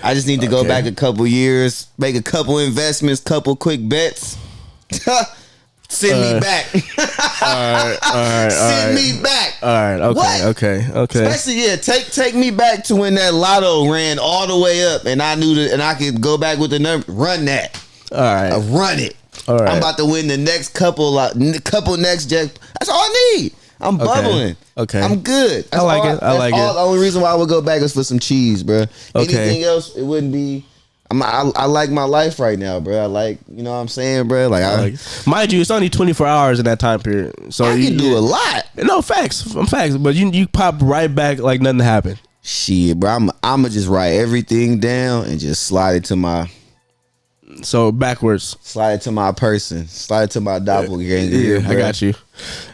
B: I just need to go back a couple years, make a couple investments, couple quick bets. Send me back.
A: All right.
B: Send me back.
A: All right. Okay.
B: What?
A: Okay.
B: Especially, take me back to when that lotto ran all the way up, and I knew that, and I could go back with the number. Run that.
A: All right.
B: Run it.
A: All right.
B: I'm about to win the next couple next jack. That's all I need. I'm bubbling.
A: Okay.
B: I'm good.
A: I like it.
B: The only reason why I would go back is for some cheese, bro.
A: Okay.
B: Anything else, it wouldn't be. I like my life right now, bro. I like, you know what I'm saying, bro? Like,
A: mind you, it's only 24 hours in that time period. So
B: I can do a lot.
A: No, facts. But you pop right back like nothing happened.
B: Shit, bro. I'ma just write everything down and just slide it to my.
A: So backwards.
B: Slide it to my person. Slide it to my doppelganger.
A: Yeah, I got you.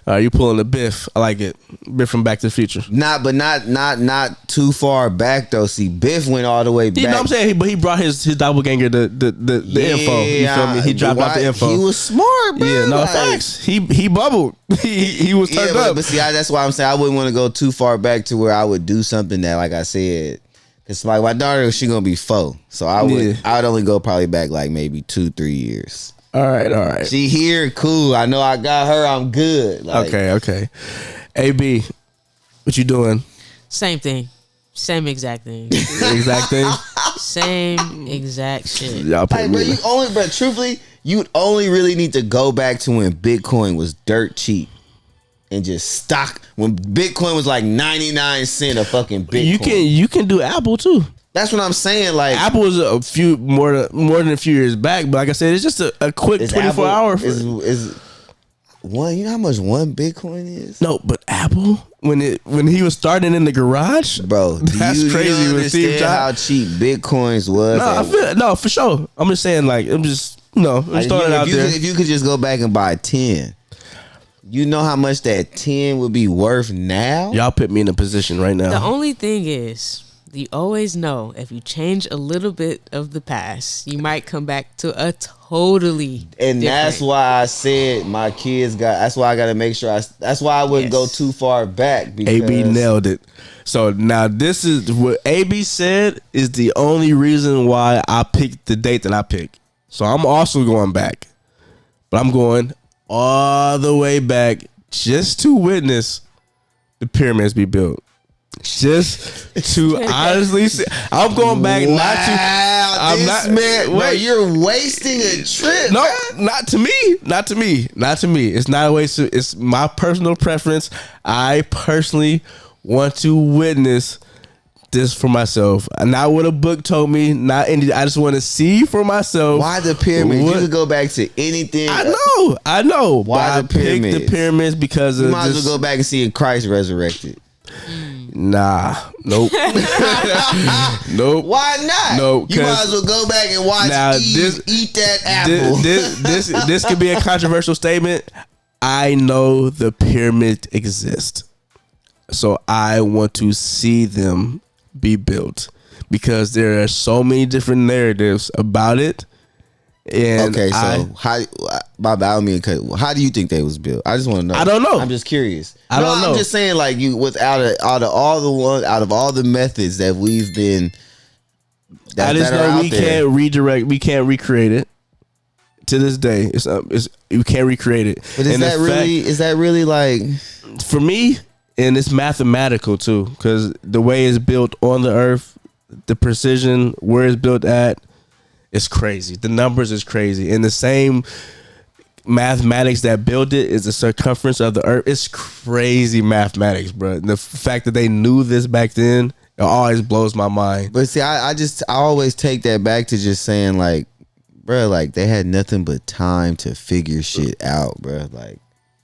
A: You pulling the Biff. I like it. Biff from Back to the Future.
B: Not too far back though. See, Biff went all the way back.
A: You know what I'm saying? But he brought his doppelganger the info. You feel me? He dropped out the info.
B: He was smart, bro.
A: Yeah, no facts. He bubbled. He was turned up.
B: But see, that's why I'm saying I wouldn't want to go too far back to where I would do something that, like I said. It's like my daughter, she gonna be 4, so I would only go probably back like maybe 2-3 years.
A: All right.
B: She here, cool. I know I got her. I'm good. Like,
A: Okay. AB, what you doing?
C: Same thing. Same exact thing.
A: Exact thing.
C: Same exact shit.
A: Y'all put me.
B: But truthfully, you'd only really need to go back to when Bitcoin was dirt cheap. And just stock when Bitcoin was like 99 cents a fucking Bitcoin.
A: You can do Apple too.
B: That's what I'm saying. Like,
A: Apple is a few more than a few years back, but like I said, it's just a quick 24 hour.
B: Is one? You know how much one Bitcoin is?
A: No, but Apple when he was starting in the garage,
B: bro.
A: That's crazy.
B: You
A: with Steve Jobs,
B: how cheap Bitcoins was.
A: No, for sure. I'm just saying, like, I'm starting out there.
B: If you could just go back and buy 10. You know how much that 10 would be worth now?
A: Y'all put me in a position right now.
C: The only thing is, you always know if you change a little bit of the past, you might come back to a totally
B: And that's
C: different.
B: why I said my kids got. That's why I got to make sure. That's why I wouldn't go too far back. Because
A: AB nailed it. So now this is what AB said is the only reason why I picked the date that I picked. So I'm also going back, but I'm going all the way back just to witness the pyramids be built. Just to honestly see, I'm going back
B: Bro, you're wasting a trip.
A: No,
B: man.
A: not to me. Not to me. Not to me. It's not a waste. It's my personal preference. I personally want to witness this for myself. Not what a book told me. Not any. I just want to see for myself.
B: Why the pyramids? You could go back to anything.
A: I know.
B: Why
A: but
B: the
A: I picked
B: pyramids?
A: the pyramids because
B: You
A: of
B: might as well go back and see Christ resurrected.
A: Nah, nope, nope.
B: Why not?
A: No,
B: you might as well go back and watch Eve eat that apple.
A: This could be a controversial statement. I know the pyramid exists, so I want to see them be built because there are so many different narratives about it. And
B: okay, so how do you think they was built? I just want to know.
A: I don't know.
B: I'm just curious.
A: I don't know.
B: I'm just saying, like, you out of all the methods that we've been.
A: I just know we can't redirect. We can't recreate it. To this day, it's you can't recreate it.
B: But is that really like
A: for me? And it's mathematical too, because the way it's built on the earth, the precision where it's built at. It's crazy. The numbers is crazy. And the same mathematics that built it is the circumference of the earth. It's crazy mathematics, bro. And the fact that they knew this back then, it always blows my mind.
B: But see, I always take that back to just saying, like, bro, like, they had nothing but time to figure shit out, bro. Like,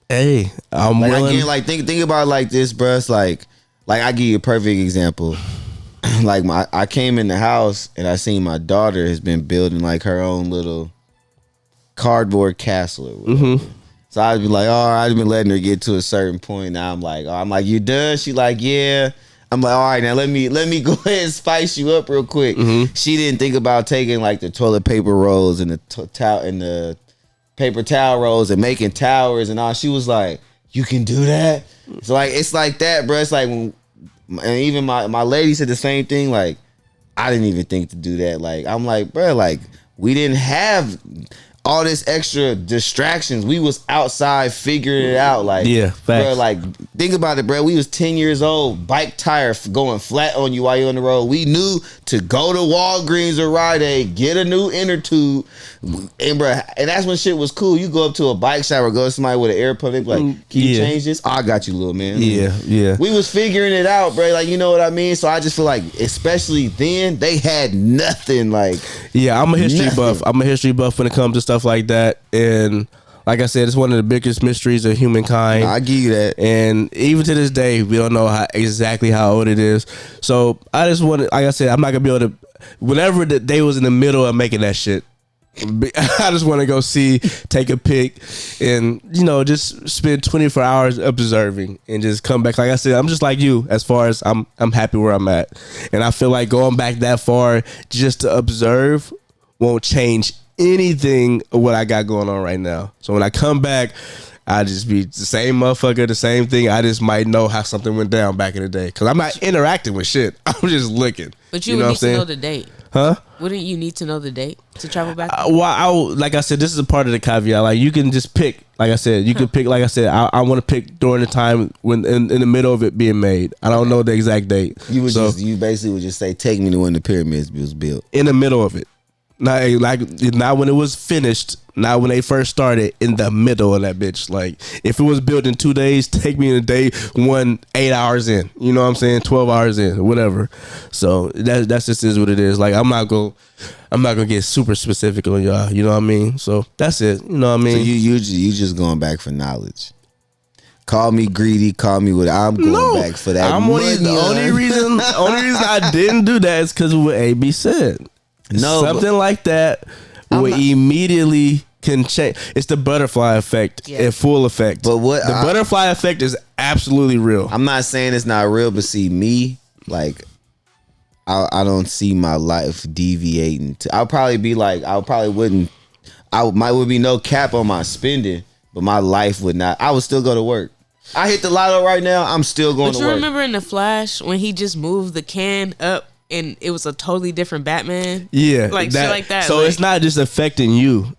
A: hey, I'm
B: like,
A: willing.
B: again, like, think about it like this, bro. It's like I give you a perfect example. Like I came in the house and I seen my daughter has been building like her own little cardboard castle or whatever. So I'd be like, oh, I'd been letting her get to a certain point. Now I'm like, you done? She like, yeah. I'm like, all right, now let me go ahead and spice you up real quick. She didn't think about taking like the toilet paper rolls and the paper towel rolls and making towers and all. She was like, you can do that? So like, it's like that, bro. It's like when. And even my lady said the same thing. Like, I didn't even think to do that. Like, I'm like, bro, like, we didn't have all this extra distractions. We was outside figuring it out. Like,
A: yeah, facts.
B: Bro, like, think about it, bro. We was 10 years old, bike tire going flat on you while you're on the road. We knew to go to Walgreens or Rite Aid, get a new inner tube, and bro, and that's when shit was cool. You go up to a bike shop or go to somebody with an air pump, they be like, can you change this? Oh, I got you, little man.
A: Yeah.
B: We was figuring it out, bro. Like, you know what I mean? So I just feel like, especially then, they had nothing. Like,
A: yeah, I'm a history
B: nothing.
A: buff. I'm a history buff when it comes to stuff like that. And like I said, it's one of the biggest mysteries of humankind.
B: I give you that.
A: And even to this day, we don't know exactly how old it is. So I just want to, like I said, I'm not gonna be able to. Whenever they was in the middle of making that shit, I just want to go see, take a pic, and just spend 24 hours observing and just come back. Like I said, I'm just like you as far as I'm happy where I'm at, and I feel like going back that far just to observe won't change anything of what I got going on right now. So when I come back, I just be the same motherfucker, the same thing. I just might know how something went down back in the day because I'm not interacting with shit. I'm just looking.
C: But you would need to know the date.
A: Huh?
C: Wouldn't you need to know the date to travel back?
A: Like I said, this is a part of the caveat. Like, you can just pick. Like I said, you can pick. Like I said, I want to pick during the time when in the middle of it being made. I don't know the exact date.
B: You basically would just say, take me to when the pyramids was built.
A: In the middle of it. Not when it was finished, not when they first started, in the middle of that bitch. Like, if it was built in 2 days, take me in a day, 8 hours in. You know what I'm saying? 12 hours in, whatever. So that's just is what it is. Like, I'm not gonna get super specific on y'all. You know what I mean? So that's it. You know what I mean?
B: So you just going back for knowledge. Call me greedy. Call me what I'm going back for that.
A: The only reason I didn't do that is because of what AB said. Something like that would immediately can change. It's the butterfly effect in full effect.
B: But
A: the butterfly effect is absolutely real.
B: I'm not saying it's not real, but see, me, like, I don't see my life deviating. I probably wouldn't would be no cap on my spending, but my life would not. I would still go to work. I hit the lotto right now. I'm still going to work.
C: But you remember in the Flash when he just moved the can up and it was a totally different Batman?
A: Yeah,
C: like shit like that.
A: So
C: like,
A: it's not just affecting you.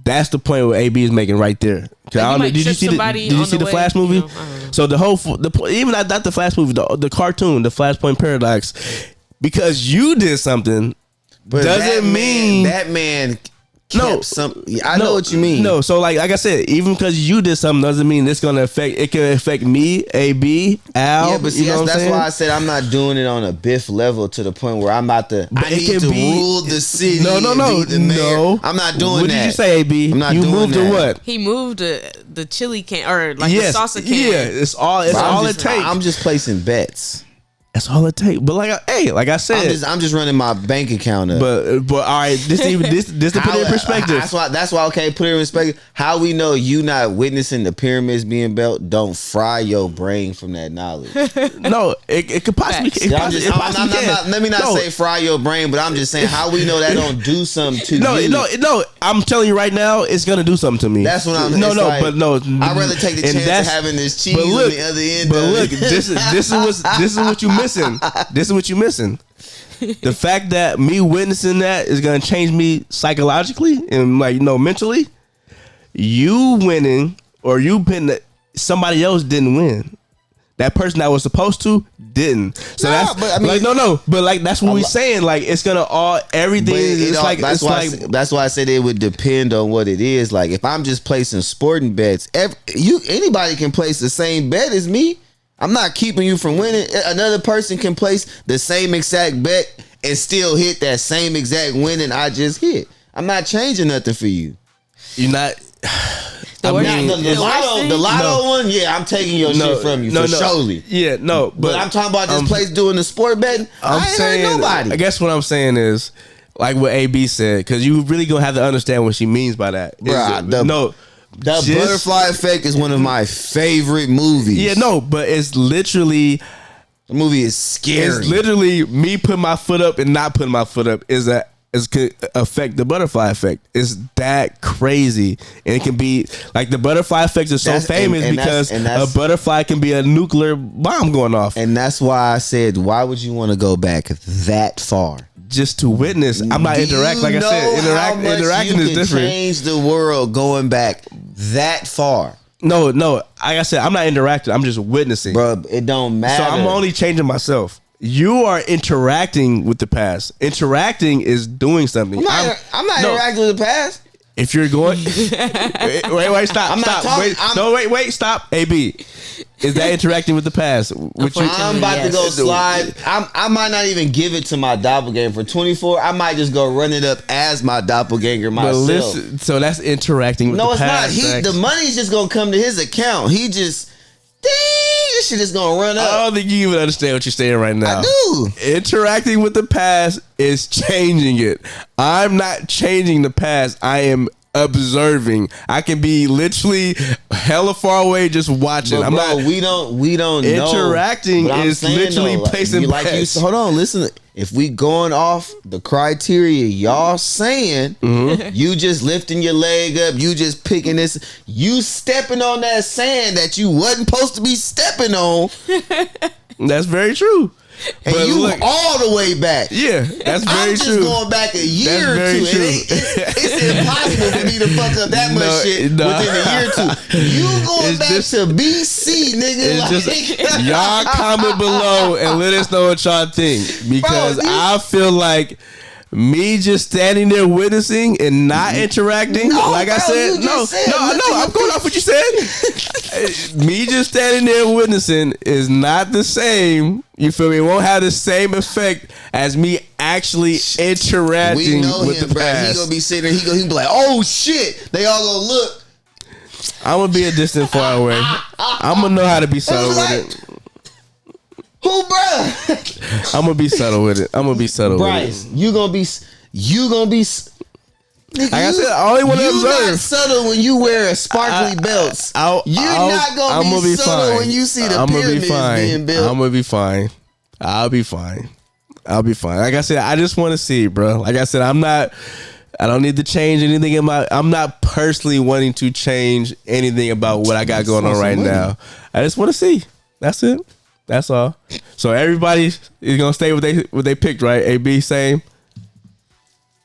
A: That's the point what AB is making right there.
C: Like
A: did you see the Flash movie?
C: You know,
A: so even not the Flash movie, the cartoon, the Flashpoint Paradox, because you did something
B: but
A: doesn't mean
B: that man. I know what you mean.
A: No, so like I said, even because you did something doesn't mean it's gonna affect. It can affect me, AB, Al.
B: Yeah, but see, that's why I said I'm not doing it on a Biff level to the point where I'm about to. I need to rule the city.
A: No.
B: I'm not doing that.
A: What did you say, AB?
B: I'm not
A: you
B: doing
A: moved
B: that.
A: to what?
C: he moved the chili can or like the salsa can.
A: Yeah, it's all it takes.
B: I'm just placing bets.
A: That's all it takes. But like I said,
B: I'm just running my bank account up.
A: But all right, this to put it in perspective.
B: That's why. Okay, put it in perspective. How we know you not witnessing the pyramids being built? Don't fry your brain from that knowledge.
A: No, it could possibly.
B: Let me not say fry your brain, but I'm just saying how we know that don't do something to you.
A: No. I'm telling you right now, it's gonna do something to me.
B: That's what I'm.
A: No.
B: I'd rather take the chance of having this cheese on the other end.
A: But look, this is what you missing. This is what you missing. The fact that me witnessing that is gonna change me psychologically and mentally. You winning or you putting somebody else didn't win. That person that was supposed to didn't. So that's what we saying. Like it's gonna everything.
B: That's why I said it would depend on what it is. Like if I'm just placing sporting bets, anybody can place the same bet as me. I'm not keeping you from winning. Another person can place the same exact bet and still hit that same exact winning I just hit. I'm not changing nothing for you.
A: You're not.
B: The lotto one, yeah, I'm taking your shit from you surely.
A: Yeah, no,
B: but I'm talking about this place doing the sport betting. I ain't heard nobody.
A: I guess what I'm saying is like what AB said, because you really gonna have to understand what she means by that.
B: The Butterfly Effect is one of my favorite movies.
A: Yeah, no, but it's literally
B: the movie is scary.
A: It's literally me putting my foot up and not putting my foot up could affect the butterfly effect. It's that crazy, and it can be like the butterfly effect is so famous because a butterfly can be a nuclear bomb going off.
B: And that's why I said, why would you want to go back that far?
A: Just to witness. I'm not interacting. Like I said, interacting is different.
B: Change the world going back that far.
A: No. Like I said, I'm not interacting. I'm just witnessing,
B: bro. It don't matter.
A: So I'm only changing myself. You are interacting with the past. Interacting is doing something.
B: I'm not interacting with the past.
A: If you're going, wait, stop. Stop. AB, is that interacting with the past?
B: I'm about to go slide. I might not even give it to my doppelganger for 24. I might just go run it up as my doppelganger myself.
A: But listen, so that's interacting with the past.
B: No, it's not. The money's just gonna come to his account. He just. This shit is gonna run up.
A: I don't think you even understand what you're saying right now.
B: I do.
A: Interacting with the past is changing it. I'm not changing the past. I am observing. I can be literally hella far away just watching.
B: We don't
A: interacting
B: know.
A: Is literally placing bets.
B: Hold on, listen. If we going off the criteria y'all saying, you just lifting your leg up, you just picking this, you stepping on that sand that you wasn't supposed to be stepping on.
A: That's very true.
B: And but you all the way back.
A: Yeah, that's very true.
B: I'm just going back a year or two. It's impossible for me to fuck up that much shit within a year or two. You going back to BC, nigga.
A: Y'all comment below and let us know what y'all think. Because I feel like me just standing there witnessing and not interacting, I'm going off what you said. Me just standing there witnessing is not the same. You feel me? It won't have the same effect as me actually interacting with the past.
B: He gonna be sitting there. He gonna be like, "Oh shit!" They all gonna look.
A: I'm gonna be a distant far away. I'm gonna know how to be subtle with it.
B: Who, bruh?
A: I'm gonna be subtle with it.
B: Brice, you gonna be. Nigga,
A: like I said, I only want to observe.
B: You're not subtle when you wear sparkly belts. You're not gonna be subtle when you see the pyramids being built.
A: I'm gonna be fine. I'll be fine. Like I said, I just want to see, bro. Like I said, I'm not I don't need to change anything in my. I'm not personally wanting to change anything about what I got going on right now. I just want to see. That's it. That's all. So everybody is gonna stay what they picked, right? AB same.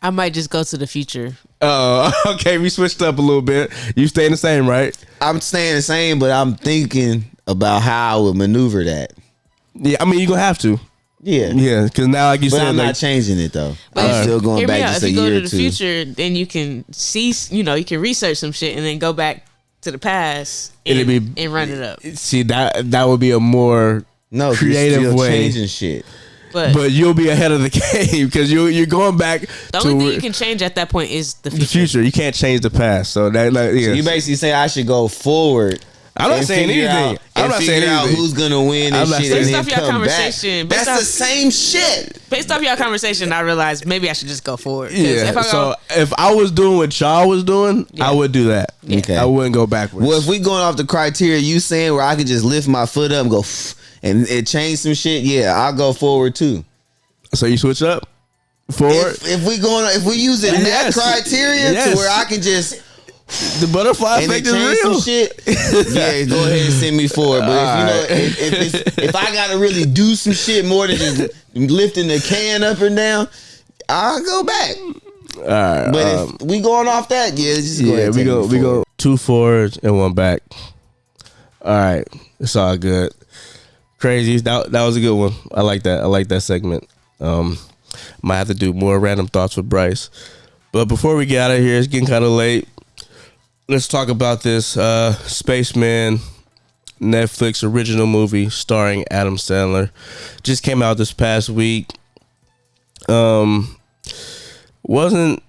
C: I might just go to the future.
A: Oh, okay. We switched up a little bit. You staying the same, right?
B: I'm staying the same, but I'm thinking about how I would maneuver that.
A: Yeah, I mean you're gonna have to.
B: Yeah,
A: yeah. Because now, like you
B: but
A: said,
B: I'm
A: like,
B: not changing it though.
C: But
B: I'm still going back just a year or two.
C: If you go to the future, then you can see, you can research some shit and then go back to the past and run it up.
A: See, that would be a more creative
B: you're still
A: way.
B: Changing shit.
C: But
A: you'll be ahead of the game because you're going back.
C: The only thing you can change at that point is the future.
A: The future. You can't change the past. So that, like, yeah.
B: So you basically say I should go forward.
A: I'm not saying anything. I'm not saying
B: out
A: anything.
B: Who's gonna win and shit,
C: Based
B: and
C: off
B: then
C: your
B: come
C: conversation,
B: back. That's the same shit.
C: Based off your conversation, I realized maybe I should just go forward.
A: Yeah. If I was doing what y'all was doing, I would do that.
C: Yeah.
B: Okay.
A: I wouldn't go backwards.
B: Well, if we going off the criteria you saying where I could just lift my foot up and go and it change some shit, yeah, I'll go forward too.
A: So you switch up forward.
B: If we using that criteria to where I can just.
A: The butterfly effect is real.
B: Some shit, yeah, go ahead and send me forward. But if I gotta really do some shit more than just lifting the can up and down, I'll go back.
A: All right,
B: but if we going off that, just go ahead.
A: We go 2 forwards and 1 back. All right, it's all good. Crazy. That was a good one. I like that. I like that segment. Might have to do more random thoughts with Brice. But before we get out of here, it's getting kind of late. Let's talk about this Spaceman Netflix original movie starring Adam Sandler. Just came out this past week. Wasn't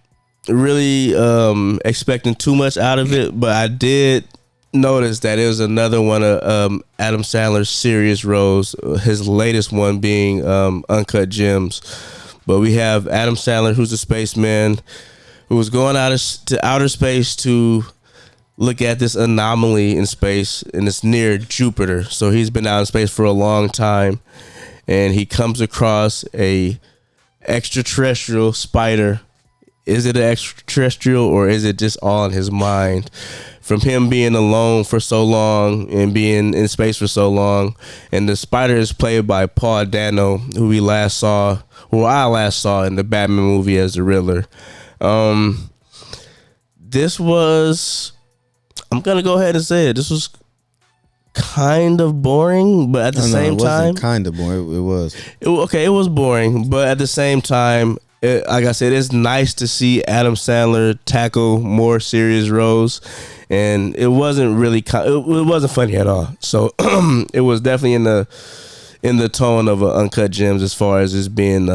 A: really expecting too much out of it, but I did notice that it was another one of Adam Sandler's serious roles, his latest one being Uncut Gems. But we have Adam Sandler, who's a spaceman, who was going out to outer space to look at this anomaly in space, and it's near Jupiter. So he's been out in space for a long time, and he comes across a extraterrestrial spider. Is it an extraterrestrial, or is it just all in his mind? From him being alone for so long and being in space for so long, and the spider is played by Paul Dano, who I last saw in the Batman movie as the Riddler. This was, I'm gonna go ahead and say it, this was kind of boring, but at the same time,
B: kind of boring. It was.
A: It was boring, but at the same time, like I said, it's nice to see Adam Sandler tackle more serious roles, and it wasn't really it wasn't funny at all. So it was definitely in the tone of Uncut Gems as far as it's being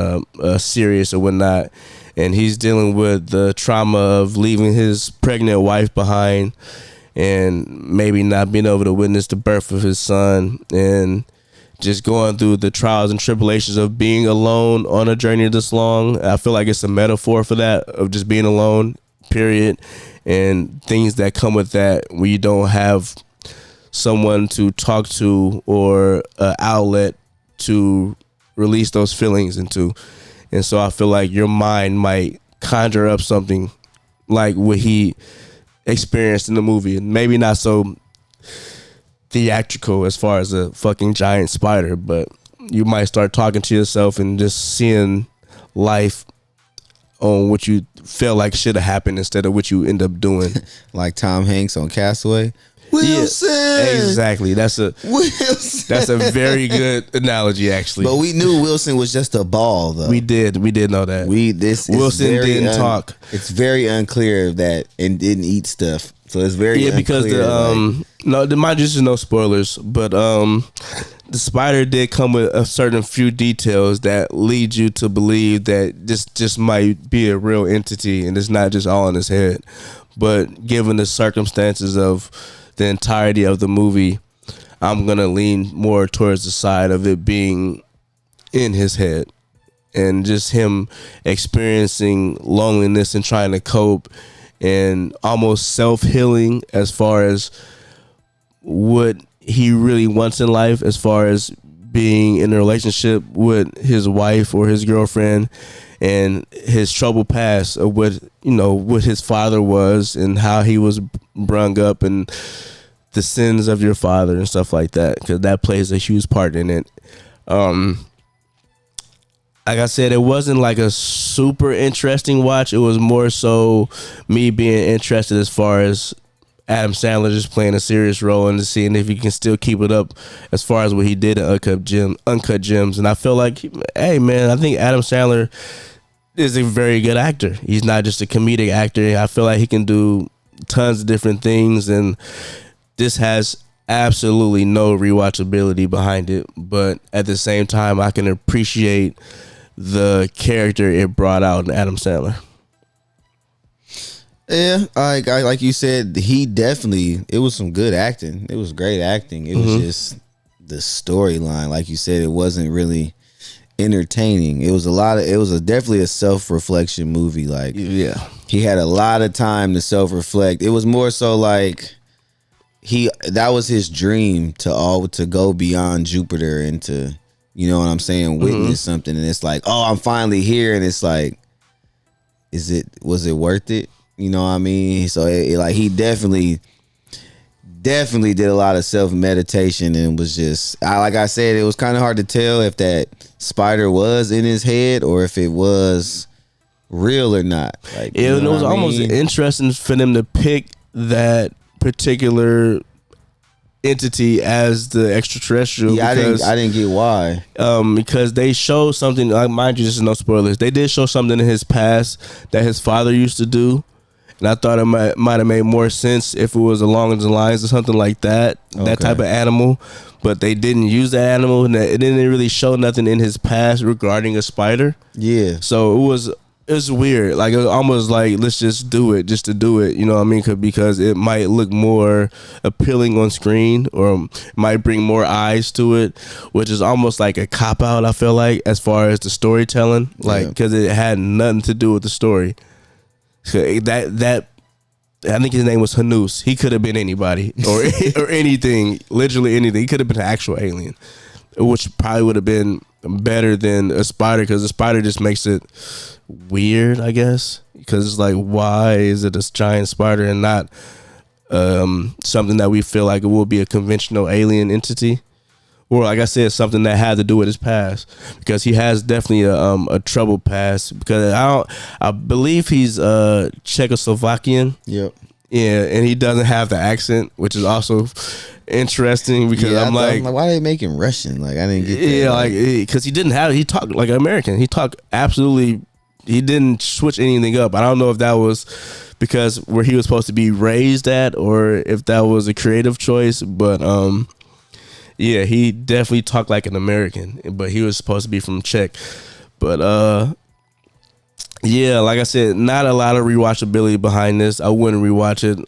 A: serious or whatnot. And he's dealing with the trauma of leaving his pregnant wife behind, and maybe not being able to witness the birth of his son, and just going through the trials and tribulations of being alone on a journey this long. I feel like it's a metaphor for that, of just being alone, period, and things that come with that when you don't have someone to talk to or an outlet to release those feelings into. And so I feel like your mind might conjure up something like what he experienced in the movie, and maybe not so theatrical as far as a fucking giant spider, but you might start talking to yourself and just seeing life on what you feel like should have happened instead of what you end up doing.
B: Like Tom Hanks on Castaway. Wilson.
A: Yeah, exactly. That's a very good analogy, actually.
B: But we knew Wilson was just a ball, though.
A: We did know that.
B: Wilson
A: didn't talk.
B: It's very unclear of that, and didn't eat stuff. So it's very unclear.
A: Because mind you, there's no spoilers, but the spider did come with a certain few details that lead you to believe that this just might be a real entity and it's not just all in his head. But given the circumstances of the entirety of the movie, I'm gonna lean more towards the side of it being in his head, and just him experiencing loneliness and trying to cope, and almost self-healing as far as what he really wants in life, as far as being in a relationship with his wife or his girlfriend, and his troubled past of what his father was and how he was brung up and the sins of your father and stuff like that, because that plays a huge part in it. Like I said, it wasn't like a super interesting watch. It was more so me being interested as far as Adam Sandler just playing a serious role and seeing if he can still keep it up as far as what he did in Uncut Gems. And I feel like, hey man, I think Adam Sandler is a very good actor. He's not just a comedic actor. I feel like he can do tons of different things, and this has absolutely no rewatchability behind it. But at the same time, I can appreciate the character it brought out in Adam Sandler.
B: Yeah, like you said, it was some good acting. It was great acting. It was just the storyline. Like you said, it wasn't really entertaining. It was definitely a self-reflection movie. Like,
A: yeah,
B: he had a lot of time to self-reflect. It was more so like that was his dream to go beyond Jupiter and to, you know what I'm saying, witness something. And it's like, oh, I'm finally here. And it's like, was it worth it? You know what I mean? So he definitely did a lot of self-meditation, and was just, like I said, it was kind of hard to tell if that spider was in his head or if it was real or not. Like,
A: it was almost interesting for them to pick that particular entity as the extraterrestrial.
B: Yeah, I didn't get why.
A: Because they showed something, like, mind you, this is no spoilers. They did show something in his past that his father used to do, and I thought it might have made more sense if it was along the lines of something like that, that type of animal. But they didn't use the animal, and it didn't really show nothing in his past regarding a spider.
B: Yeah.
A: So it was weird. Like, it was almost like, let's just do it just to do it. You know what I mean? Because it might look more appealing on screen, or might bring more eyes to it, which is almost like a cop-out, I feel like, as far as the storytelling. Like, because it had nothing to do with the story. So that I think his name was Hanus. He could have been anybody or anything, literally anything. He could have been an actual alien, which probably would have been better than a spider, because the spider just makes it weird, I guess, because it's like, why is it a giant spider and not something that we feel like it will be a conventional alien entity, or, like I said, something that had to do with his past, because he has definitely a troubled past. Because I believe he's Czechoslovakian.
B: Yep.
A: Yeah, and he doesn't have the accent, which is also interesting, because I'm like,
B: why are they making Russian? Like, I didn't get that.
A: Yeah, like, because he didn't have it. He talked like an American. He talked absolutely. He didn't switch anything up. I don't know if that was because where he was supposed to be raised at, or if that was a creative choice. But yeah, he definitely talked like an American, but he was supposed to be from Czech. But yeah, like I said, not a lot of rewatchability behind this. I wouldn't rewatch it.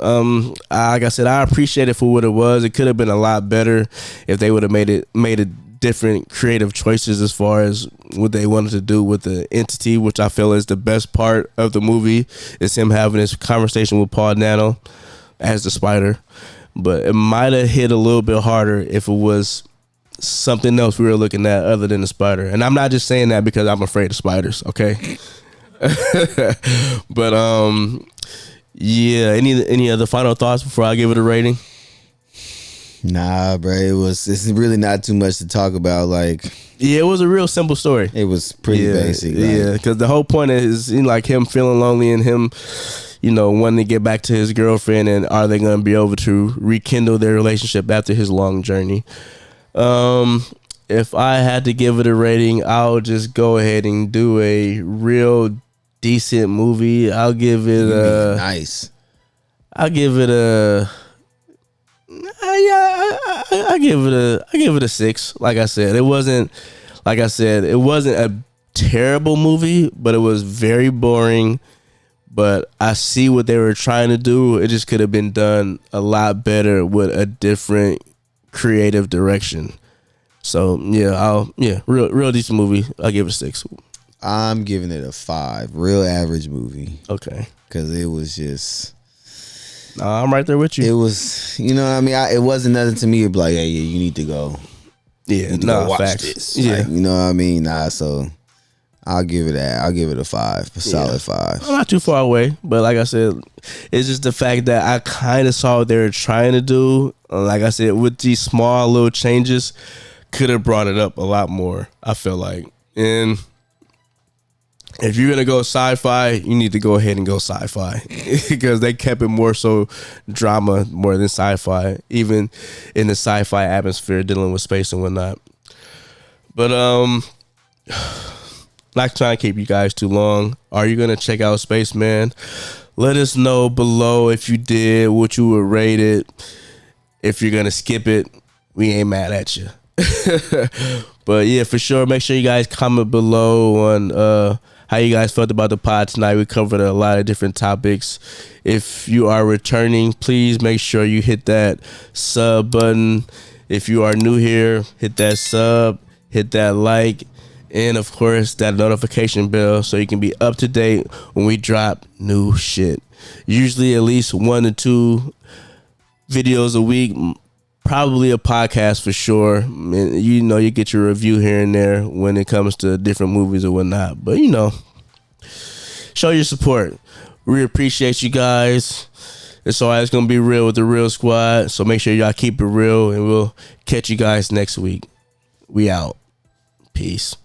A: Like I said, I appreciate it for what it was. It could have been a lot better if they would have made it different creative choices as far as what they wanted to do with the entity, which I feel is the best part of the movie, is him having this conversation with Paul Dano as the spider. But it might have hit a little bit harder if it was something else we were looking at other than the spider. And I'm not just saying that because I'm afraid of spiders, okay? But yeah, any other final thoughts before I give it a rating?
B: Nah, bro, it's really not too much to talk about. Like,
A: yeah, it was a real simple story.
B: It was pretty basic. Like,
A: yeah, because the whole point is, you know, like, him feeling lonely and him, you know, wanting to get back to his girlfriend, and are they going to be able to rekindle their relationship after his long journey? If I had to give it a rating, I'll just go ahead and do a real decent movie. I'll give it
B: nice.
A: I'll give it a. I give it a 6. Like I said, it wasn't a terrible movie, but it was very boring. But I see what they were trying to do. It just could have been done a lot better with a different creative direction. So yeah, real decent movie. I'll give it a 6.
B: I'm giving it a 5. Real average movie.
A: Okay.
B: Because it was just.
A: I'm right there with you.
B: It was, you know what I mean? It wasn't nothing to me to be like, hey, yeah, you need to go
A: Yeah,
B: You need to
A: nah,
B: go watch
A: facts.
B: this.
A: Yeah.
B: Like, you know what I mean? Nah, so I'll give it that. I'll give it a 5, a solid 5.
A: I'm not too far away, but like I said, it's just the fact that I kind of saw what they were trying to do. Like I said, with these small little changes, could have brought it up a lot more, I feel like. And if you're going to go sci-fi, you need to go ahead and go sci-fi because they kept it more so drama more than sci-fi, even in the sci-fi atmosphere dealing with space and whatnot. But not trying to keep you guys too long. Are you going to check out Spaceman? Let us know below if you did, what you would rate it. If you're going to skip it, we ain't mad at you. But yeah, for sure, make sure you guys comment below on how you guys felt about the pod tonight. We covered a lot of different topics. If you are returning, please make sure you hit that sub button. If you are new here, hit that sub, hit that like, and of course that notification bell so you can be up to date when we drop new shit. Usually at least 1 to 2 videos a week, probably a podcast for sure. And you know, you get your review here and there when it comes to different movies or whatnot. But you know, show your support. We appreciate you guys. It's always gonna be real with the Real Squad. So make sure y'all keep it real, and we'll catch you guys next week. We out. Peace.